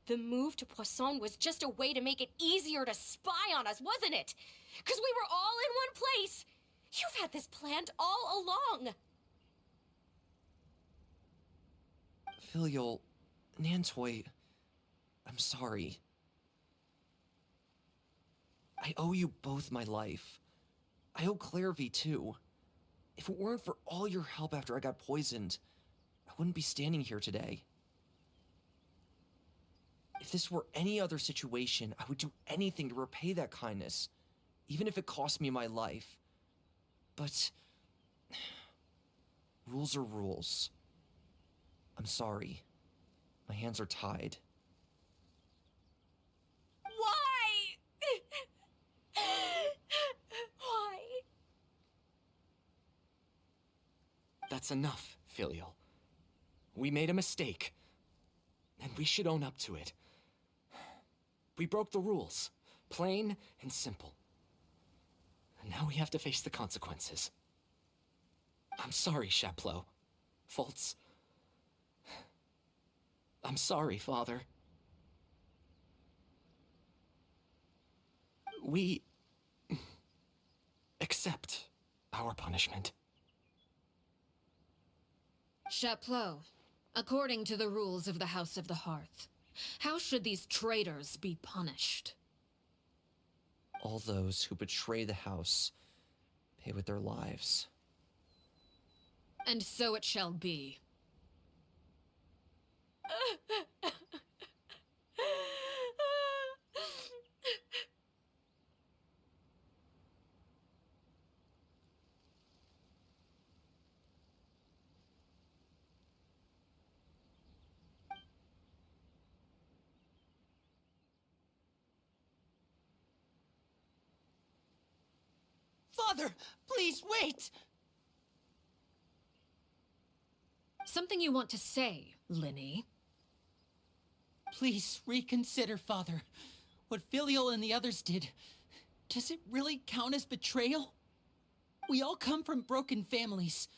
the move to Poisson was just a way to make it easier to spy on us, wasn't it? Because we were all in one place. You've had this planned all along. Filial, Nantoy, I'm sorry. I owe you both my life. I owe Clairvy too. If it weren't for all your help after I got poisoned, I wouldn't be standing here today. If this were any other situation, I would do anything to repay that kindness, even if it cost me my life. But rules are rules. I'm sorry. My hands are tied. Why? Why? That's enough, Filial. We made a mistake, and we should own up to it. We broke the rules, plain and simple. And now we have to face the consequences. I'm sorry, Chapleau. Fultz. I'm sorry, Father. We accept our punishment. Chapleau, according to the rules of the House of the Hearth, how should these traitors be punished? All those who betray the house pay with their lives. And so it shall be. Father, please wait! Something you want to say, Linny? Please reconsider, Father. What Filial and the others did, does it really count as betrayal? We all come from broken families.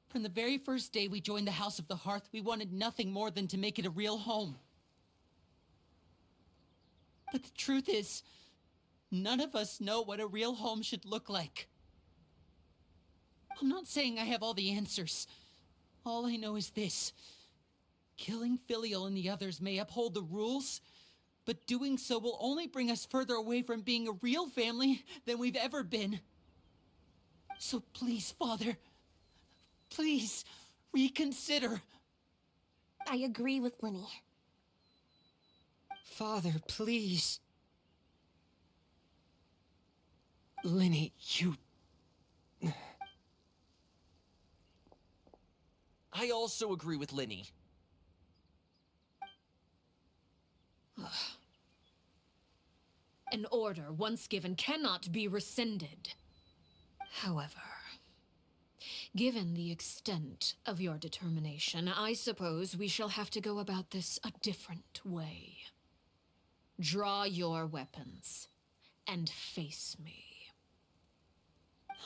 From the very first day we joined the House of the Hearth, we wanted nothing more than to make it a real home. But the truth is, none of us know what a real home should look like. I'm not saying I have all the answers. All I know is this. Killing Filial and the others may uphold the rules, but doing so will only bring us further away from being a real family than we've ever been. So please, Father, please reconsider. I agree with Linny. Father, please. Linny, you... I also agree with Linny. An order once given cannot be rescinded. However, Given the extent of your determination, I suppose we shall have to go about this a different way. Draw your weapons and face me.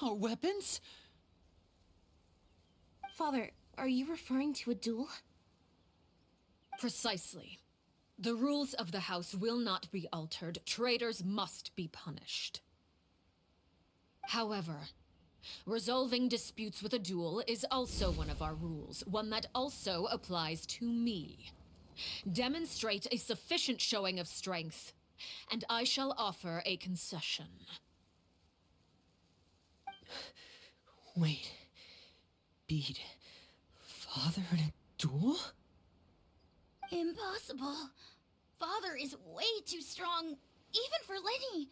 Our weapons? Father, are you referring to a duel? Precisely. The rules of the house will not be altered. Traitors must be punished. However, resolving disputes with a duel is also one of our rules, one that also applies to me. Demonstrate a sufficient showing of strength, and I shall offer a concession. Wait. Beat Father in a duel? Impossible. Father is way too strong, even for Lenny.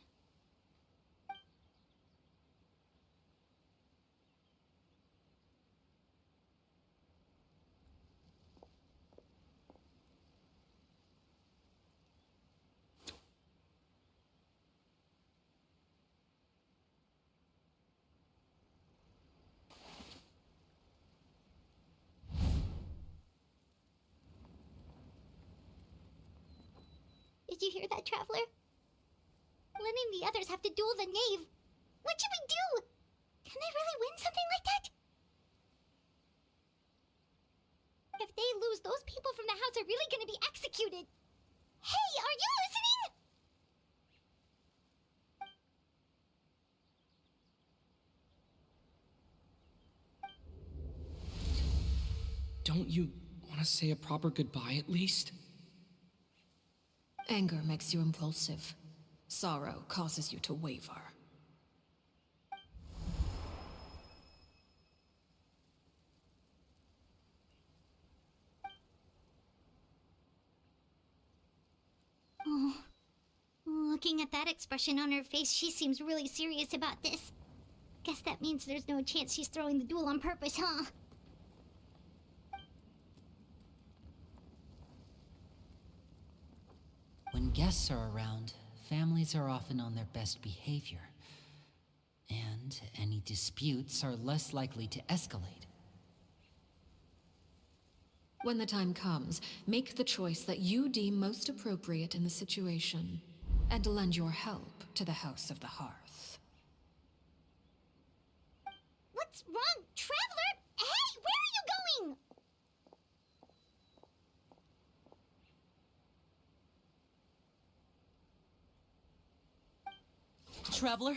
Did you hear that, Traveler? Lenny and the others have to duel the knave. What should we do? Can they really win something like that? If they lose, those people from the house are really gonna be executed. Hey, are you listening? Don't you want to say a proper goodbye at least? Anger makes you impulsive. Sorrow causes you to waver. Oh, looking at that expression on her face, she seems really serious about this. Guess that means there's no chance she's throwing the duel on purpose, huh? When guests are around, families are often on their best behavior. And any disputes are less likely to escalate. When the time comes, make the choice that you deem most appropriate in the situation, and lend your help to the House of the Hearth. What's wrong, Traveler? Hey, where are you going? Traveler?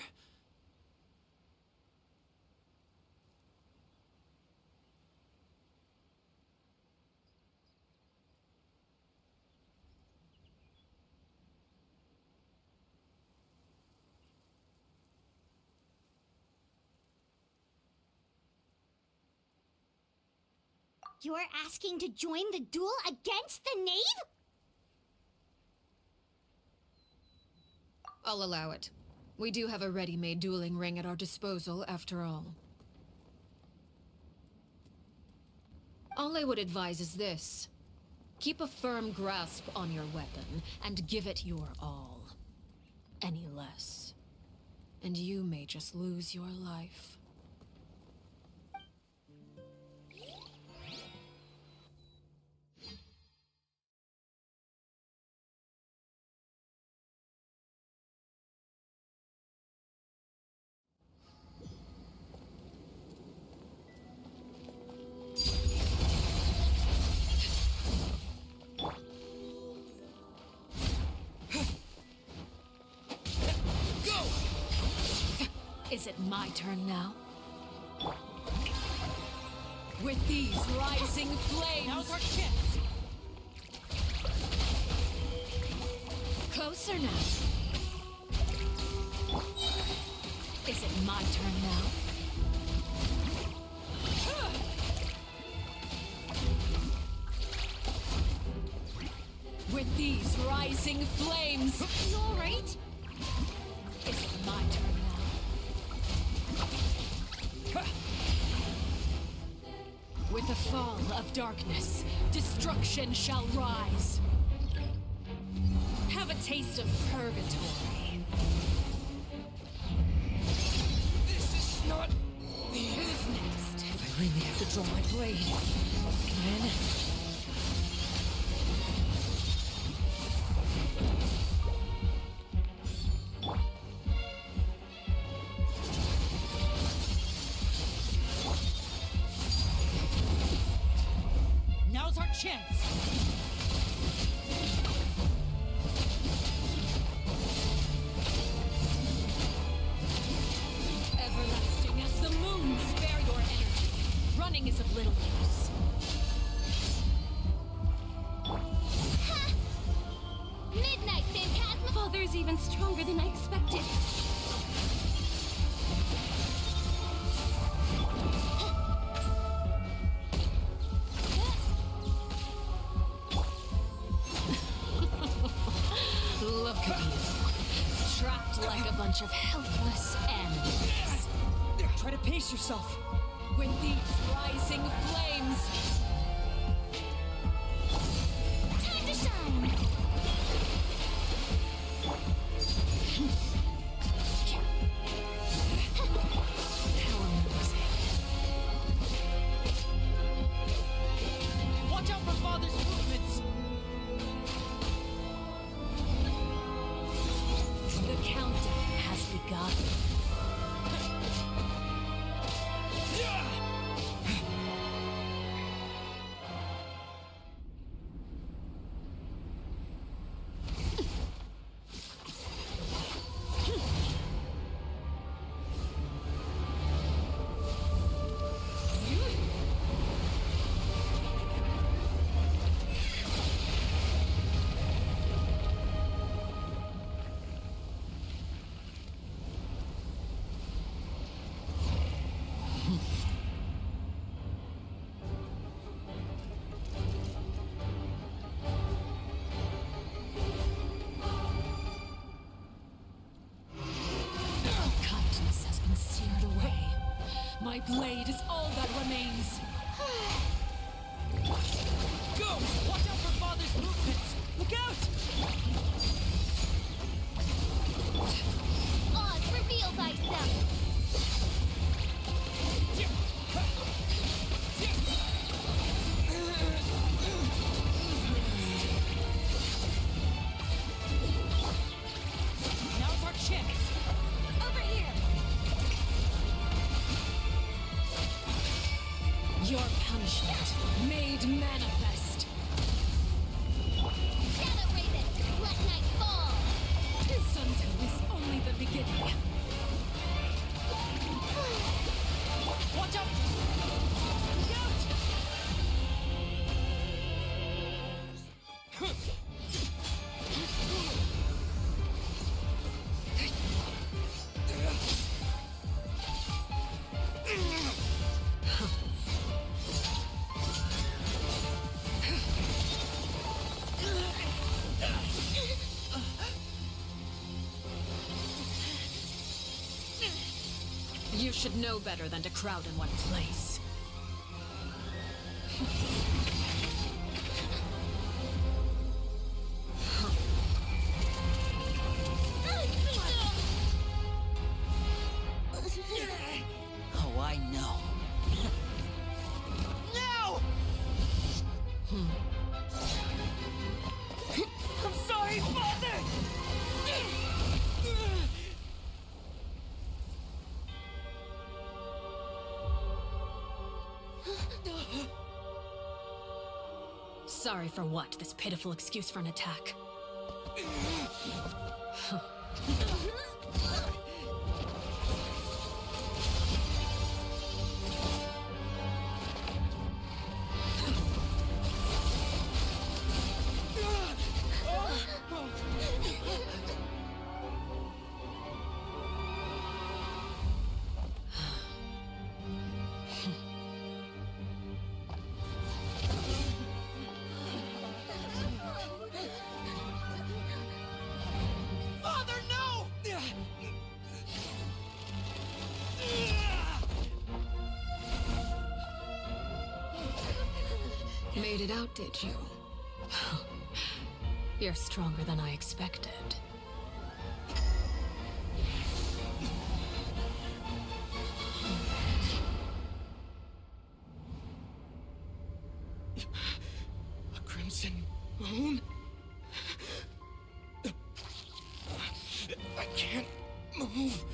You're asking to join the duel against the knave? I'll allow it. We do have a ready-made dueling ring at our disposal, after all. All I would advise is this. Keep a firm grasp on your weapon, and give it your all. Any less, and you may just lose your life. Is it my turn now? With these rising flames... Now's our chance! Closer now. Is it my turn now? With these rising flames... You alright? Is it my turn now? With the fall of darkness, destruction shall rise. Have a taste of purgatory. This is not... Who's next? really have to draw my blade. Again. Now's our chance! Everlasting as the moon, spare your energy. Running is of little use. Ha! Midnight Phantasma! Father's even stronger than I expected. Look at you. Trapped like a bunch of helpless animals. Try to pace yourself. With these rising flames. Time to shine! How amazing. Watch out for Father's movements! The countdown has begun. Kindness has been seared away. My blade is all that remains. Go! Watch out for Father's movements! Look out! Oz, reveal thyself! Now's our chance! Over here! Your punishment made manifest. Shadow Raven, let night fall! Sundown is only the beginning. Watch out! Look out! You should know better than to crowd in one place. Oh, I know. Now! I'm sorry, Father! Sorry for what? This pitiful excuse for an attack. Father, no! Made it out, did you? You're stronger than I expected. Crimson Moon? I can't move.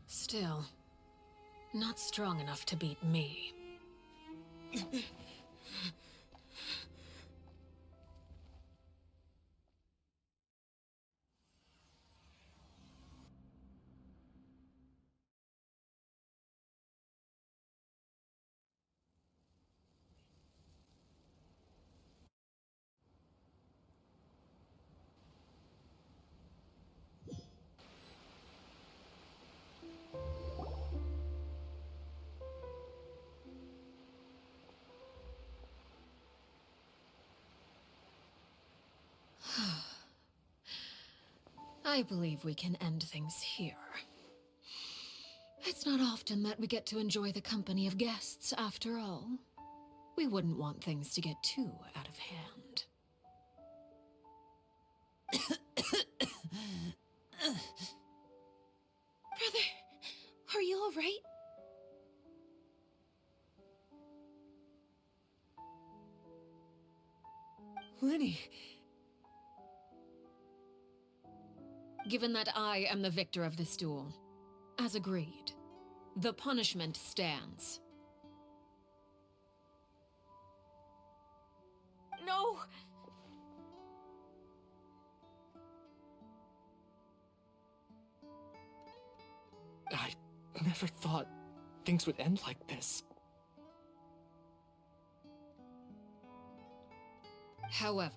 Still, not strong enough to beat me. I believe we can end things here. It's not often that we get to enjoy the company of guests, after all. We wouldn't want things to get too out of hand. Brother, are you all right? Lenny. Given that I am the victor of this duel, as agreed, the punishment stands. No! I never thought things would end like this. However,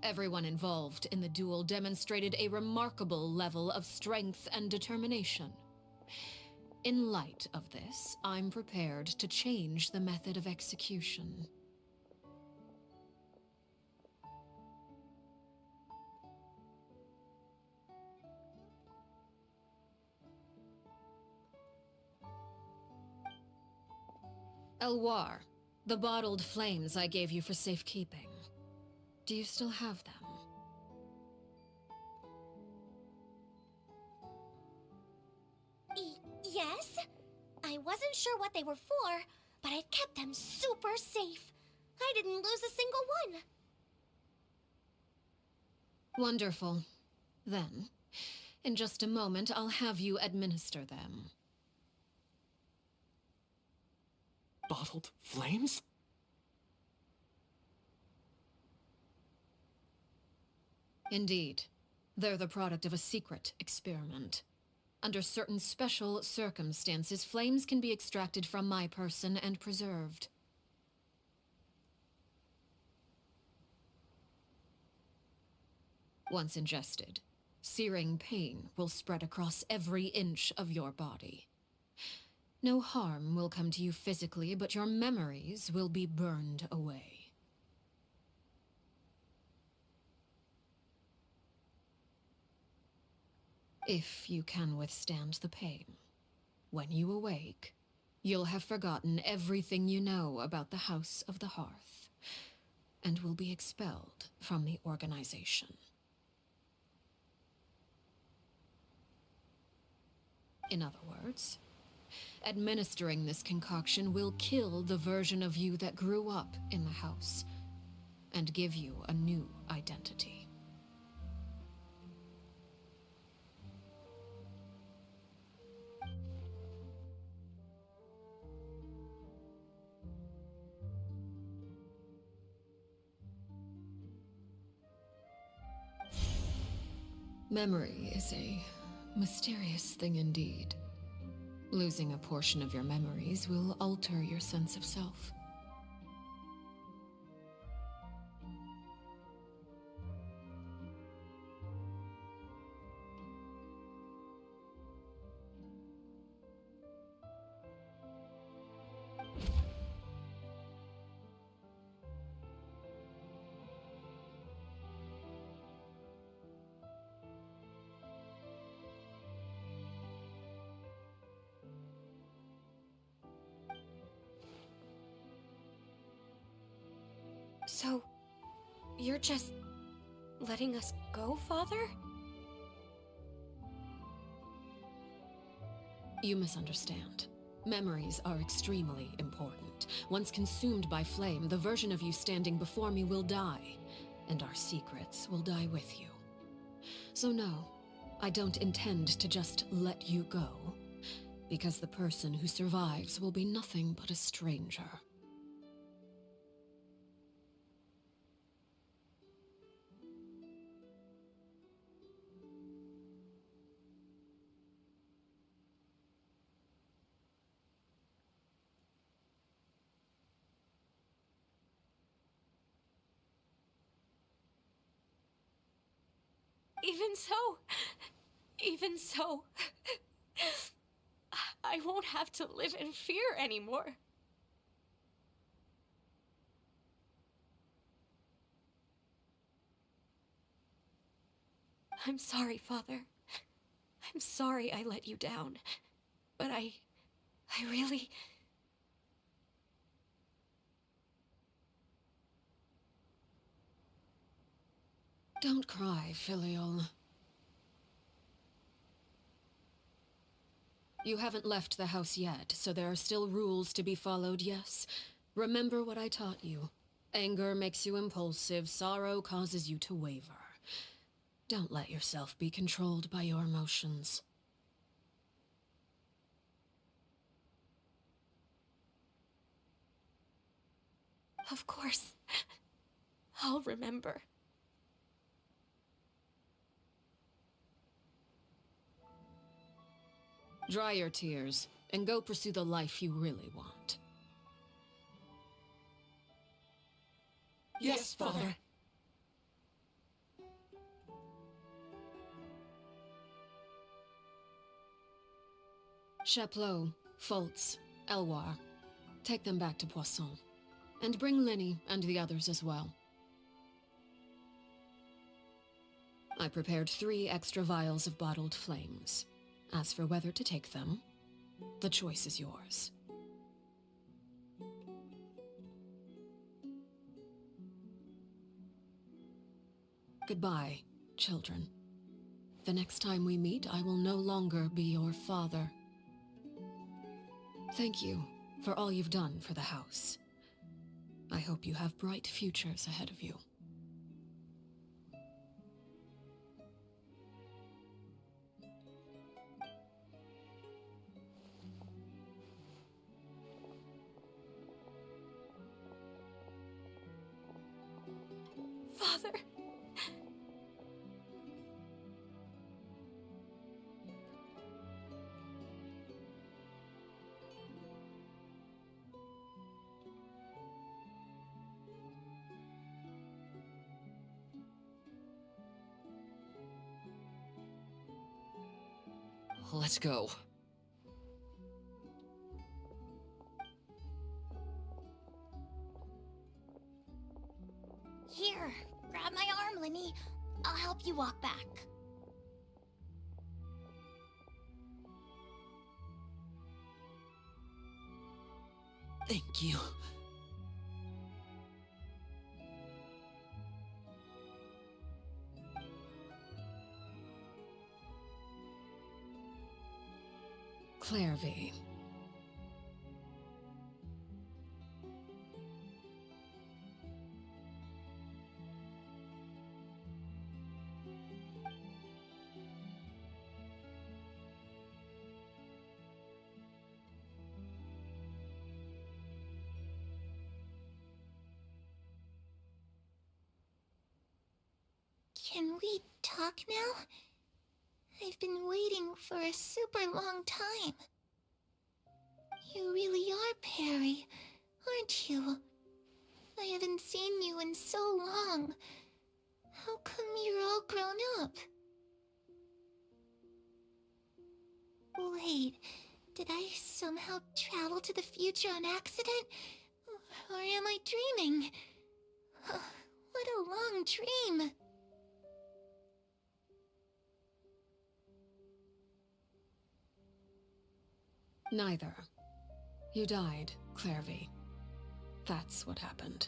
everyone involved in the duel demonstrated a remarkable level of strength and determination. In light of this, I'm prepared to change the method of execution. Elwar, the bottled flames I gave you for safekeeping. Do you still have them? Yes? I wasn't sure what they were for, but I've kept them super safe. I didn't lose a single one. Wonderful. Then, in just a moment, I'll have you administer them. Bottled flames? Indeed. They're the product of a secret experiment. Under certain special circumstances, flames can be extracted from my person and preserved. Once ingested, searing pain will spread across every inch of your body. No harm will come to you physically, but your memories will be burned away. If you can withstand the pain, when you awake, you'll have forgotten everything you know about the House of the Hearth, and will be expelled from the organization. In other words, administering this concoction will kill the version of you that grew up in the house, and give you a new identity. Memory is a mysterious thing indeed. Losing a portion of your memories will alter your sense of self. So, you're just letting us go, Father? You misunderstand. Memories are extremely important. Once consumed by flame, the version of you standing before me will die, and our secrets will die with you. So no, I don't intend to just let you go, because the person who survives will be nothing but a stranger. Even so, I won't have to live in fear anymore. I'm sorry, Father. I'm sorry I let you down. But I really... Don't cry, Filial. You haven't left the house yet, so there are still rules to be followed, yes? Remember what I taught you. Anger makes you impulsive, sorrow causes you to waver. Don't let yourself be controlled by your emotions. Of course. I'll remember. Dry your tears, and go pursue the life you really want. Yes, Father. Chaplot, Foltz, Elwar. Take them back to Poisson. And bring Linny and the others as well. I prepared 3 extra vials of bottled flames. As for whether to take them, the choice is yours. Goodbye, children. The next time we meet, I will no longer be your father. Thank you for all you've done for the house. I hope you have bright futures ahead of you. Father! Let's go. Here, grab my arm, Linny. I'll help you walk back. Thank you. Clairvy. Can we talk now? I've been waiting for a super long time. You really are Perry, aren't you? I haven't seen you in so long. How come you're all grown up? Wait, did I somehow travel to the future on accident? Or am I dreaming? What a long dream! Neither. You died, Clairvy. That's what happened.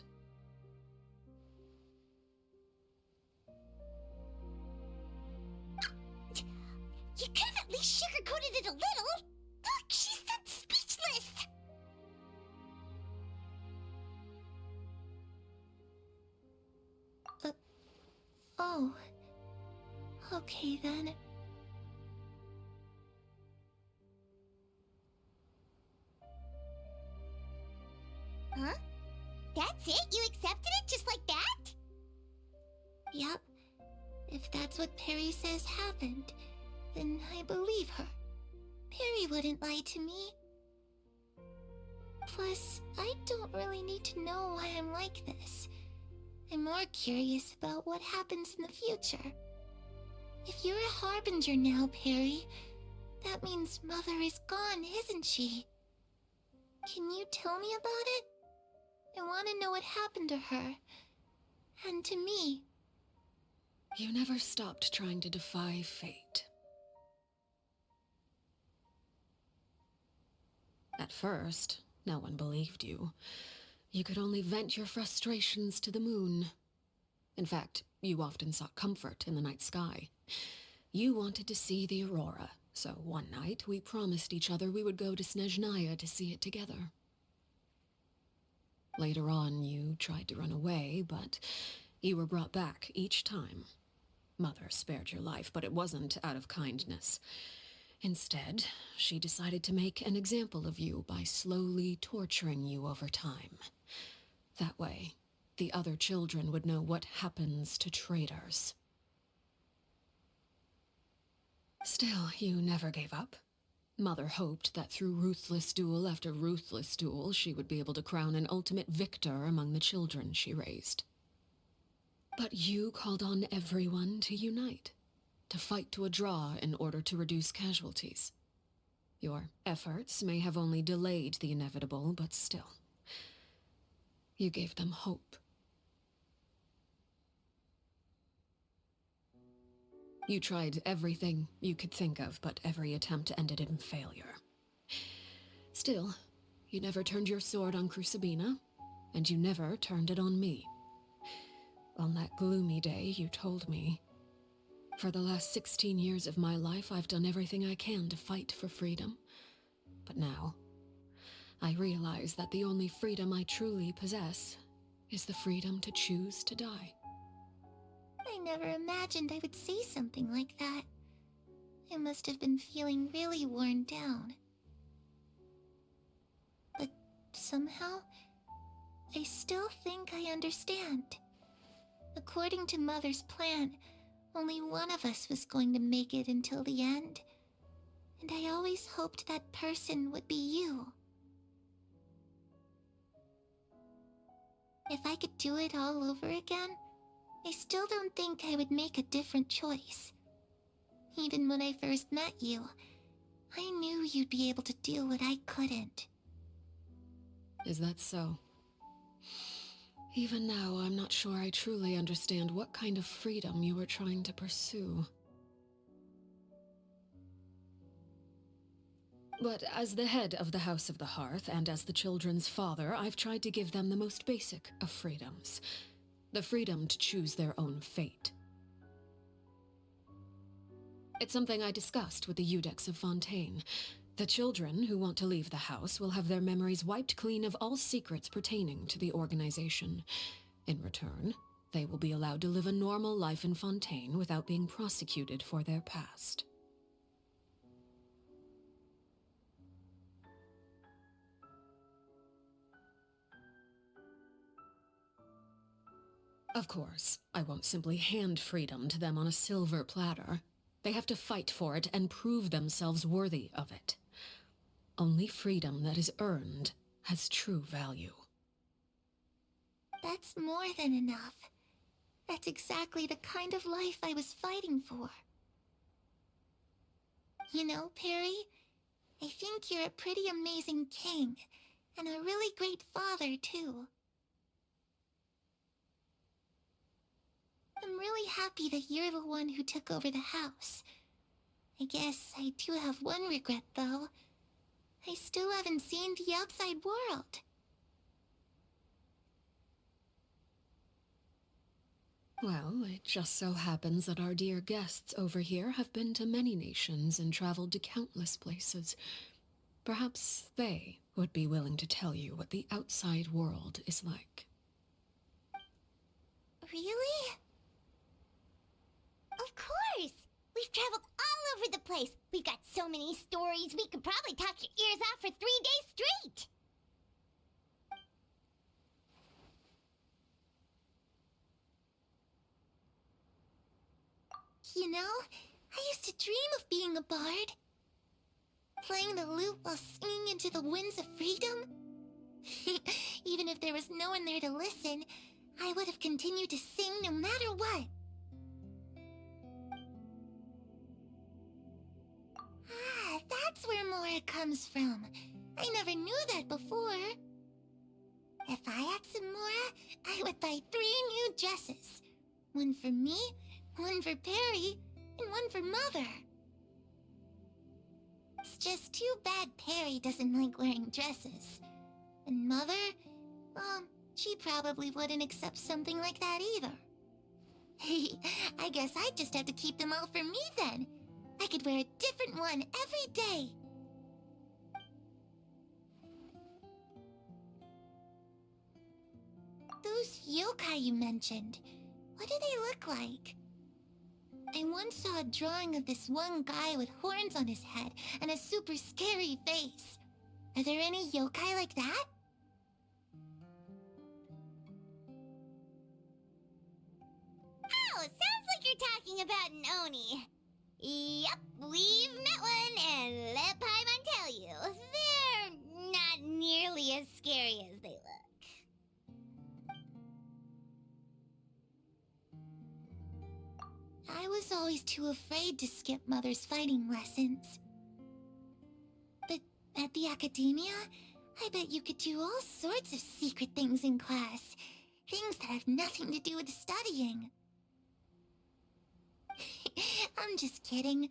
You could have at least sugarcoated it a little. Look, she's done speechless. Oh. Okay then. Huh? That's it? You accepted it just like that? Yep. If that's what Perry says happened, then I believe her. Perry wouldn't lie to me. Plus, I don't really need to know why I'm like this. I'm more curious about what happens in the future. If you're a harbinger now, Perry, that means Mother is gone, isn't she? Can you tell me about it? I want to know what happened to her. And to me. You never stopped trying to defy fate. At first, no one believed you. You could only vent your frustrations to the moon. In fact, you often sought comfort in the night sky. You wanted to see the aurora, so one night we promised each other we would go to Snezhnaya to see it together. Later on, you tried to run away, but you were brought back each time. Mother spared your life, but it wasn't out of kindness. Instead, she decided to make an example of you by slowly torturing you over time. That way, the other children would know what happens to traitors. Still, you never gave up. Mother hoped that through ruthless duel after ruthless duel, she would be able to crown an ultimate victor among the children she raised. But you called on everyone to unite, to fight to a draw in order to reduce casualties. Your efforts may have only delayed the inevitable, but still, you gave them hope. You tried everything you could think of, but every attempt ended in failure. Still, you never turned your sword on Crucibina, and you never turned it on me. On that gloomy day, you told me, "For the last 16 years of my life, I've done everything I can to fight for freedom. But now, I realize that the only freedom I truly possess is the freedom to choose to die." I never imagined I would say something like that. I must have been feeling really worn down. But somehow, I still think I understand. According to Mother's plan, only one of us was going to make it until the end. And I always hoped that person would be you. If I could do it all over again, I still don't think I would make a different choice. Even when I first met you, I knew you'd be able to do what I couldn't. Is that so? Even now, I'm not sure I truly understand what kind of freedom you were trying to pursue. But as the head of the House of the Hearth, and as the children's father, I've tried to give them the most basic of freedoms. The freedom to choose their own fate. It's something I discussed with the Eudex of Fontaine. The children who want to leave the house will have their memories wiped clean of all secrets pertaining to the organization. In return, they will be allowed to live a normal life in Fontaine without being prosecuted for their past. Of course, I won't simply hand freedom to them on a silver platter. They have to fight for it and prove themselves worthy of it. Only freedom that is earned has true value. That's more than enough. That's exactly the kind of life I was fighting for. You know, Perry, I think you're a pretty amazing king, and a really great father, too. I'm really happy that you're the one who took over the house. I guess I do have one regret, though. I still haven't seen the outside world. Well, it just so happens that our dear guests over here have been to many nations and traveled to countless places. Perhaps they would be willing to tell you what the outside world is like. Really? Of course! We've traveled all over the place. We've got so many stories, we could probably talk your ears off for 3 days straight. You know, I used to dream of being a bard. Playing the lute while singing into the winds of freedom. Even if there was no one there to listen, I would have continued to sing no matter what. Ah, that's where Mora comes from. I never knew that before. If I had some Mora, I would buy 3 new dresses. One for me, one for Perry, and one for Mother. It's just too bad Perry doesn't like wearing dresses. And Mother, she probably wouldn't accept something like that either. I guess I'd just have to keep them all for me then. I could wear a different one every day. Those yokai you mentioned, what do they look like? I once saw a drawing of this one guy with horns on his head and a super scary face. Are there any yokai like that? Oh, sounds like you're talking about an Oni. Yep, we've met one, and let Paimon tell you, they're not nearly as scary as they look. I was always too afraid to skip Mother's fighting lessons. But at the academia, I bet you could do all sorts of secret things in class. Things that have nothing to do with studying. I'm just kidding.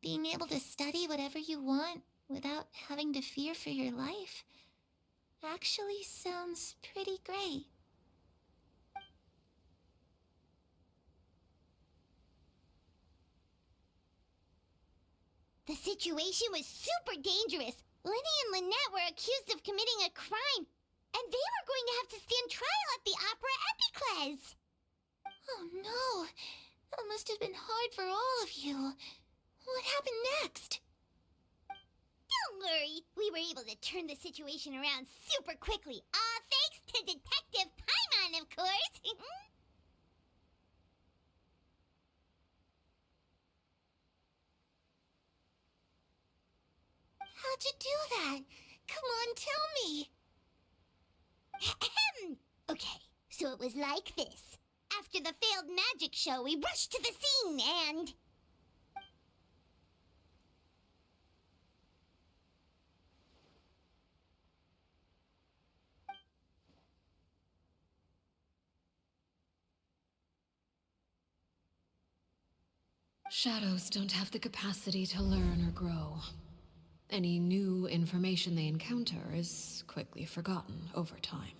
Being able to study whatever you want without having to fear for your life actually sounds pretty great. The situation was super dangerous. Lenny and Lynette were accused of committing a crime, and they were going to have to stand trial at the Opera Epicles. Oh no! That must have been hard for all of you. What happened next? Don't worry, we were able to turn the situation around super quickly. All thanks to Detective Paimon, of course. How'd you do that? Come on, tell me! Okay, so it was like this. After the failed magic show, we rushed to the scene and... Shadows don't have the capacity to learn or grow. Any new information they encounter is quickly forgotten over time.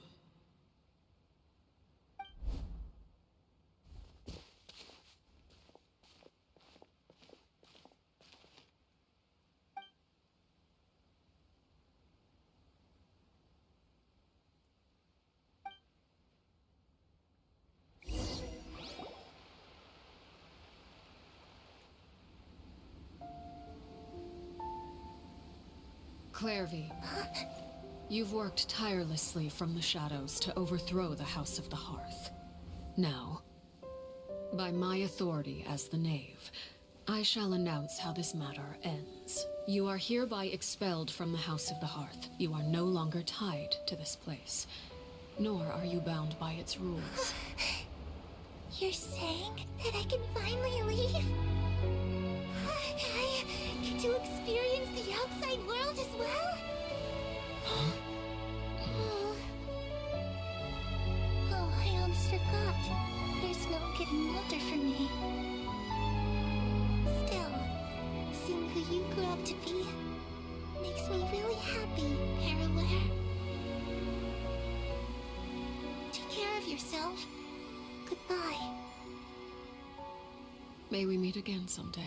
Clairvy, you've worked tirelessly from the shadows to overthrow the House of the Hearth. Now, by my authority as the Knave, I shall announce how this matter ends. You are hereby expelled from the House of the Hearth. You are no longer tied to this place, nor are you bound by its rules. You're saying that I can finally leave? I get to experience the outside world as well? Oh, I almost forgot. There's no getting older for me. Still, seeing who you grew up to be makes me really happy, Paraware. Take care of yourself. Goodbye. May we meet again someday.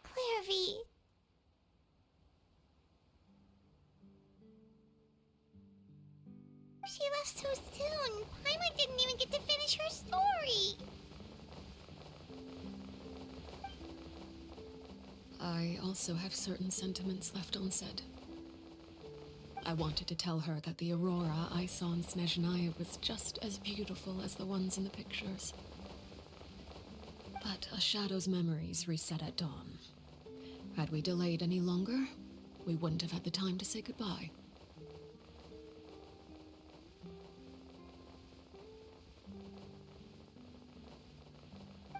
Clairvy. She left so soon. Paimon didn't even get to finish her story. I also have certain sentiments left unsaid. I wanted to tell her that the aurora I saw in Snezhnaya was just as beautiful as the ones in the pictures. But a shadow's memories reset at dawn. Had we delayed any longer, we wouldn't have had the time to say goodbye.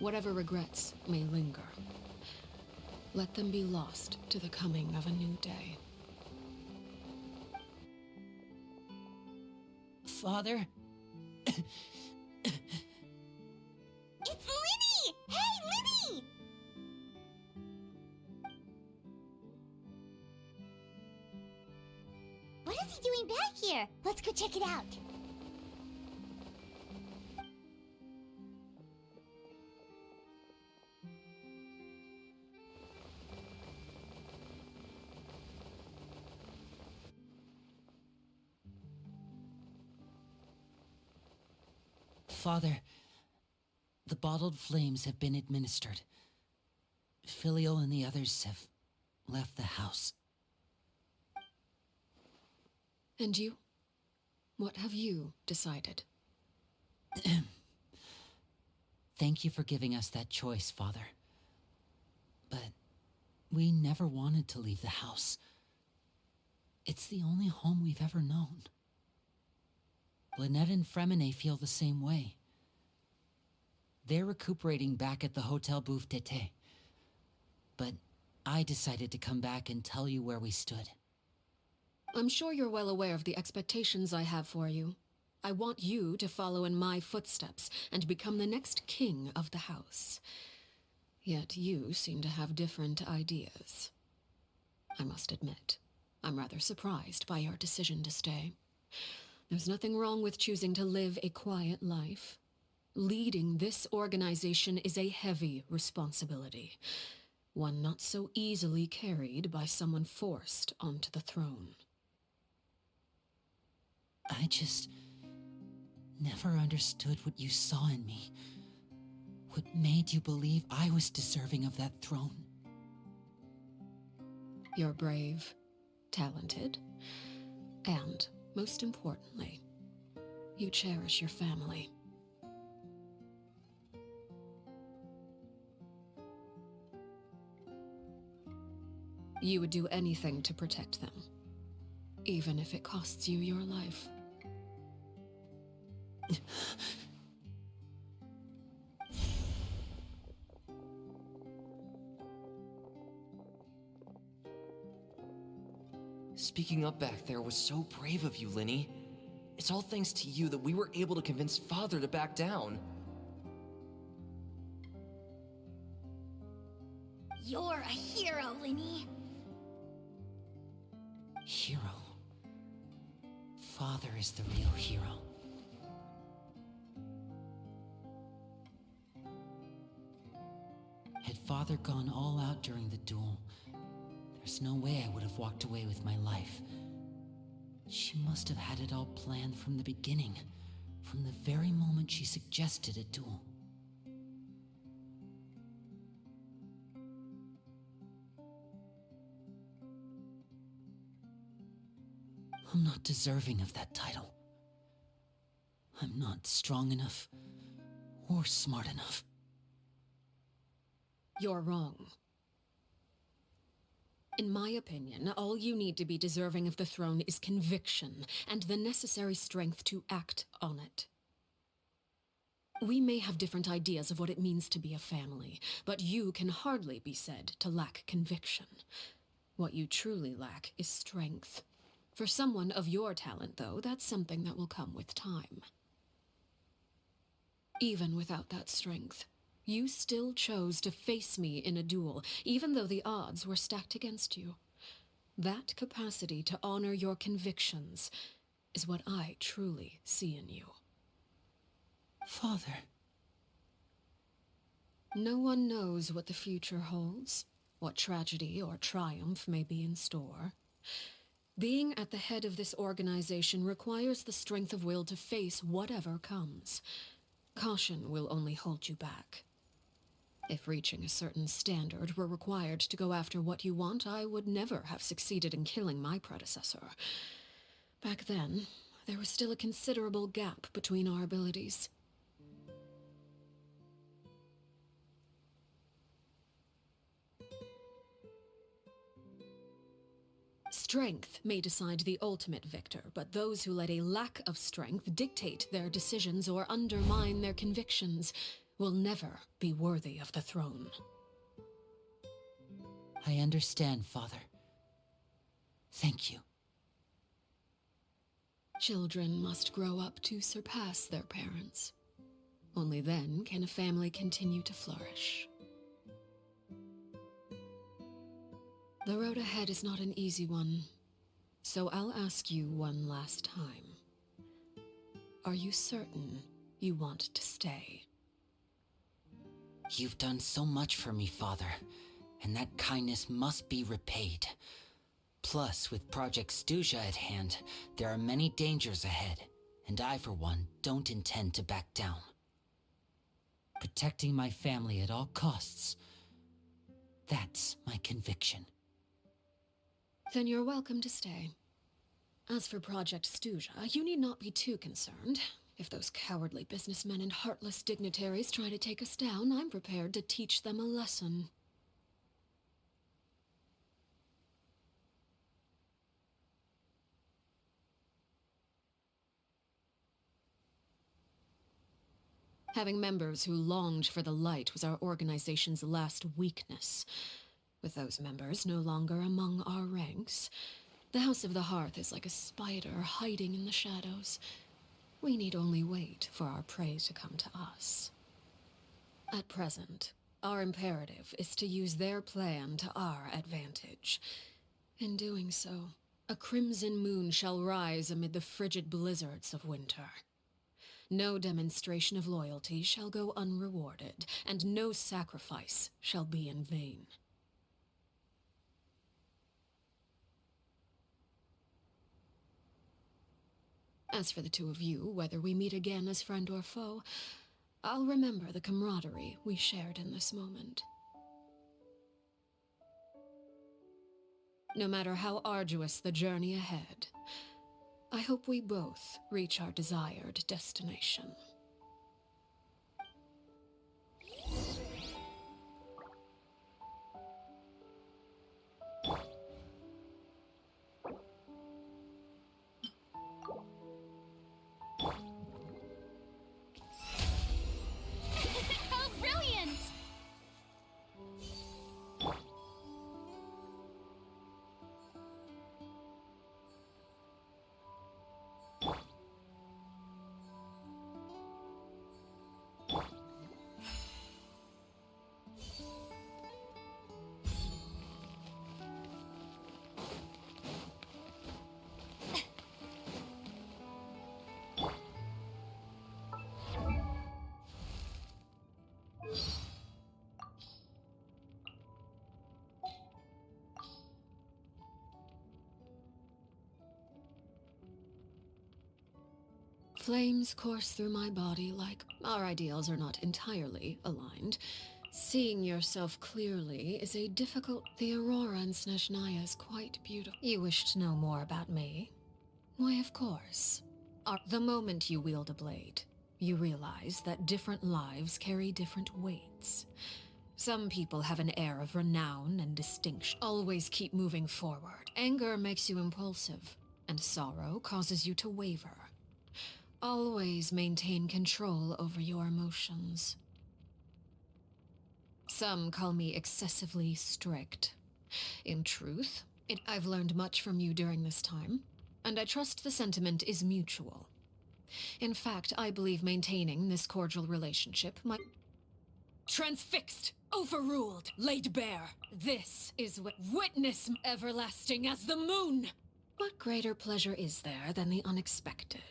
Whatever regrets may linger, let them be lost to the coming of a new day. Father? It's Linny! Hey, Linny! What is he doing back here? Let's go check it out. Father, the bottled flames have been administered. Filial and the others have left the house. And you? What have you decided? Thank you for giving us that choice, Father. But we never wanted to leave the house. It's the only home we've ever known. Lynette and Fremine feel the same way. They're recuperating back at the Hotel Bouffe d'été. But I decided to come back and tell you where we stood. I'm sure you're well aware of the expectations I have for you. I want you to follow in my footsteps and become the next king of the house. Yet you seem to have different ideas. I must admit, I'm rather surprised by your decision to stay. There's nothing wrong with choosing to live a quiet life. Leading this organization is a heavy responsibility, one not so easily carried by someone forced onto the throne. I just never understood what you saw in me. What made you believe I was deserving of that throne? You're brave, talented, and, most importantly, you cherish your family. You would do anything to protect them, even if it costs you your life. Speaking up back there was so brave of you, Linny. It's all thanks to you that we were able to convince Father to back down. You're a hero, Linny. Hero. Father is the real hero. Had Father gone all out during the duel, there's no way I would have walked away with my life. She must have had it all planned from the beginning, from the very moment she suggested a duel. I'm not deserving of that title. I'm not strong enough or smart enough. You're wrong. In my opinion, all you need to be deserving of the throne is conviction and the necessary strength to act on it. We may have different ideas of what it means to be a family, but you can hardly be said to lack conviction. What you truly lack is strength. For someone of your talent, though, that's something that will come with time. Even without that strength, you still chose to face me in a duel, even though the odds were stacked against you. That capacity to honor your convictions is what I truly see in you. Father. No one knows what the future holds, what tragedy or triumph may be in store. Being at the head of this organization requires the strength of will to face whatever comes. Caution will only hold you back. If reaching a certain standard were required to go after what you want, I would never have succeeded in killing my predecessor. Back then, there was still a considerable gap between our abilities. Strength may decide the ultimate victor, but those who let a lack of strength dictate their decisions or undermine their convictions will never be worthy of the throne. I understand, Father. Thank you. Children must grow up to surpass their parents. Only then can a family continue to flourish. The road ahead is not an easy one, so I'll ask you one last time. Are you certain you want to stay? You've done so much for me, Father, and that kindness must be repaid. Plus, with Project Stuja at hand, there are many dangers ahead, and I, for one, don't intend to back down. Protecting my family at all costs. That's my conviction. Then you're welcome to stay. As for Project Stuja, you need not be too concerned. If those cowardly businessmen and heartless dignitaries try to take us down, I'm prepared to teach them a lesson. Having members who longed for the light was our organization's last weakness. With those members no longer among our ranks, the House of the Hearth is like a spider hiding in the shadows. We need only wait for our prey to come to us. At present, our imperative is to use their plan to our advantage. In doing so, a crimson moon shall rise amid the frigid blizzards of winter. No demonstration of loyalty shall go unrewarded, and no sacrifice shall be in vain. As for the two of you, whether we meet again as friend or foe, I'll remember the camaraderie we shared in this moment. No matter how arduous the journey ahead, I hope we both reach our desired destination. How brilliant! Flames course through my body like our ideals are not entirely aligned. Seeing yourself clearly is a difficult... The aurora in Snezhnaya is quite beautiful. You wish to know more about me? Why, of course. The moment you wield a blade, you realize that different lives carry different weights. Some people have an air of renown and distinction. Always keep moving forward. Anger makes you impulsive, and sorrow causes you to waver. Always maintain control over your emotions. Some call me excessively strict. In truth, I've learned much from you during this time, and I trust the sentiment is mutual. In fact, I believe maintaining this cordial relationship might... Transfixed, overruled, laid bare. This is what witness everlasting as the moon. What greater pleasure is there than the unexpected?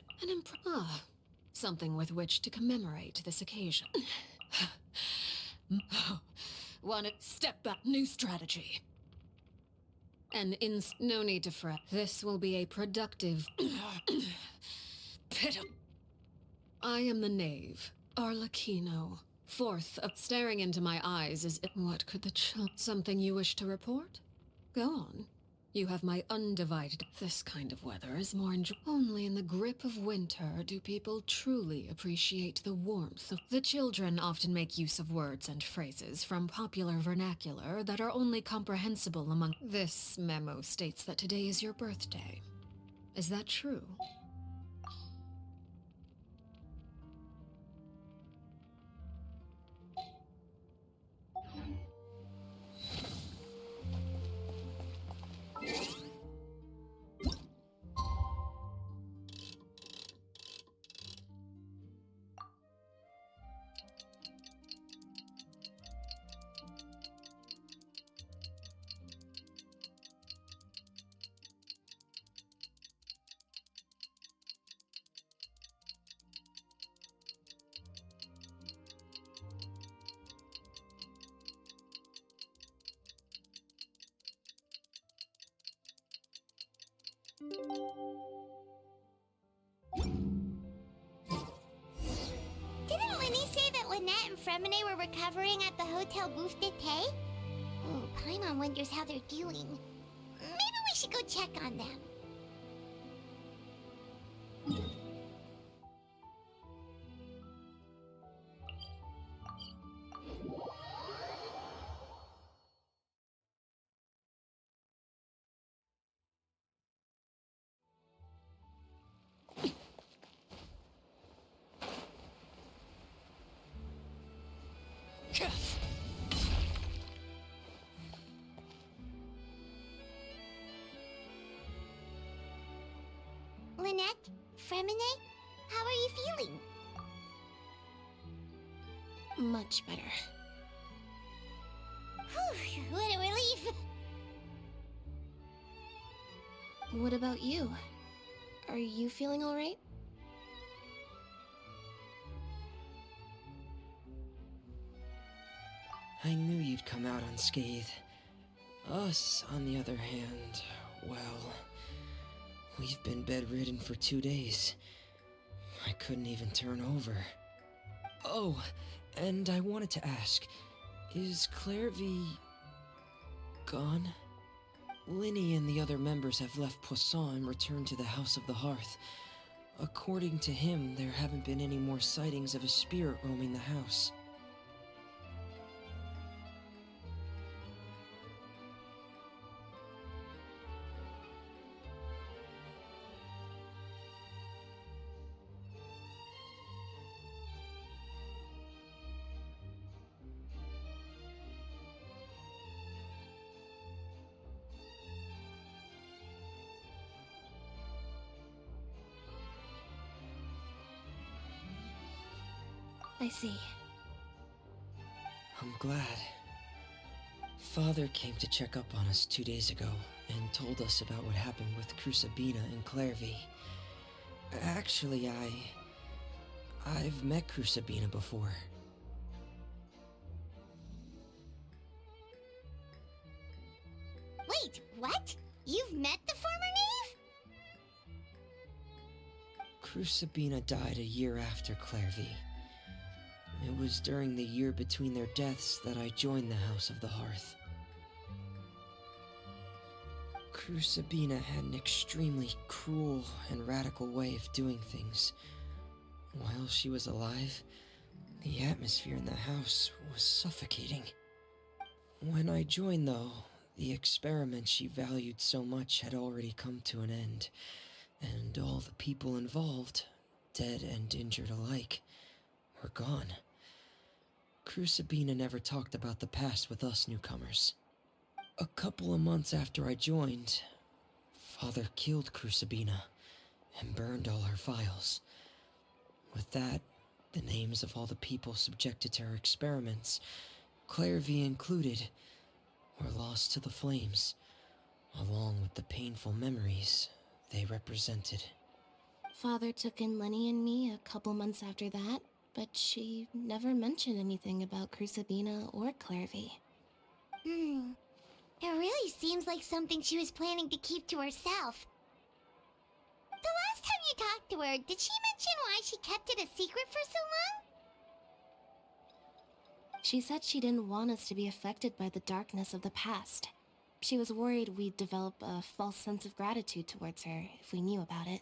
Something with which to commemorate this occasion. One step back, new strategy. No need to fret. This will be a productive I am the knave, Arlecchino. Fourth, staring into my eyes is what could something you wish to report? Go on. You have my undivided. This kind of weather is more only in the grip of winter do people truly appreciate the warmth of. The children often make use of words and phrases from popular vernacular that are only comprehensible among. This memo states that today is your birthday. Is that true? Didn't Lenny say that Lynette and Fremine were recovering at the Hotel Bouffe d'été? Oh, Paimon wonders how they're doing. Maybe we should go check on them. Lynette? Fremine? How are you feeling? Much better. Whew, what a relief! What about you? Are you feeling alright? I knew you'd come out unscathed. Us, on the other hand, well, we've been bedridden for 2 days. I couldn't even turn over. Oh, and I wanted to ask, is Clairvy gone? Linny and the other members have left Poisson and returned to the House of the Hearth. According to him, there haven't been any more sightings of a spirit roaming the house. I see. I'm glad. Father came to check up on us 2 days ago and told us about what happened with Crusabina and Clairvy. Actually, I've met Crusabina before. Wait, what? You've met the former knave? Crusabina died a year after Clairvy. It was during the year between their deaths that I joined the House of the Hearth. Crusabina had an extremely cruel and radical way of doing things. While she was alive, the atmosphere in the house was suffocating. When I joined, though, the experiment she valued so much had already come to an end, and all the people involved, dead and injured alike, were gone. Crusabina never talked about the past with us newcomers. A couple of months after I joined, Father killed Crusabina and burned all her files. With that, The names of all the people subjected to her experiments, Clairvy included, were lost to the flames, along with the painful memories they represented. Father took in Lenny and me a couple months after that, but she never mentioned anything about Crucibina or Clairvy. It really seems like something she was planning to keep to herself. The last time you talked to her, did she mention why she kept it a secret for so long? She said she didn't want us to be affected by the darkness of the past. She was worried we'd develop a false sense of gratitude towards her if we knew about it.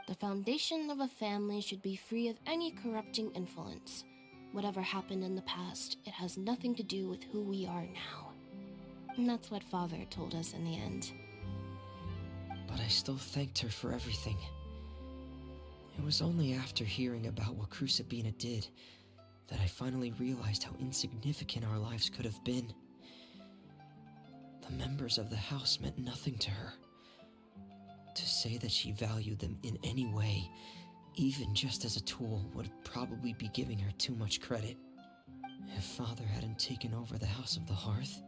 The foundation of a family should be free of any corrupting influence. Whatever happened in the past, it has nothing to do with who we are now. And that's what Father told us in the end. But I still thanked her for everything. It was only after hearing about what Crucibina did that I finally realized how insignificant our lives could have been. The members of the house meant nothing to her. To say that she valued them in any way, even just as a tool, would probably be giving her too much credit. If Father hadn't taken over the House of the Hearth,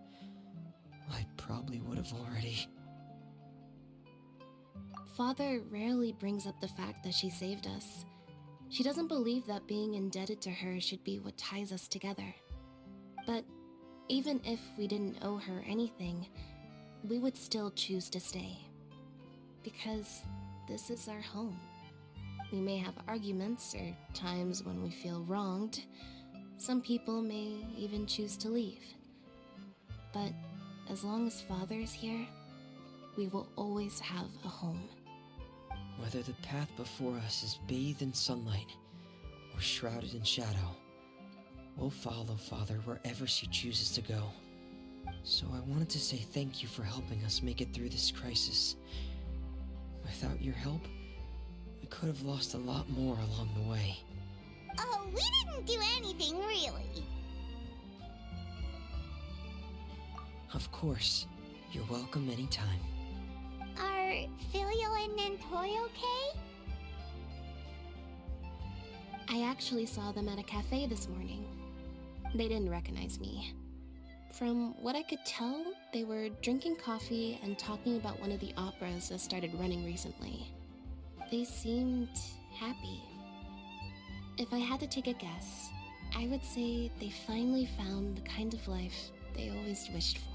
I probably would have already... Father rarely brings up the fact that she saved us. She doesn't believe that being indebted to her should be what ties us together. But even if we didn't owe her anything, we would still choose to stay. Because this is our home. We may have arguments or times when we feel wronged. Some people may even choose to leave. But as long as Father is here, we will always have a home. Whether the path before us is bathed in sunlight or shrouded in shadow, we'll follow Father wherever she chooses to go. So I wanted to say thank you for helping us make it through this crisis. Without your help, we could have lost a lot more along the way. Oh, we didn't do anything, really. Of course. You're welcome anytime. Are Filial and Nantoy okay? I actually saw them at a cafe this morning. They didn't recognize me. From what I could tell, they were drinking coffee and talking about one of the operas that started running recently. They seemed happy. If I had to take a guess, I would say they finally found the kind of life they always wished for.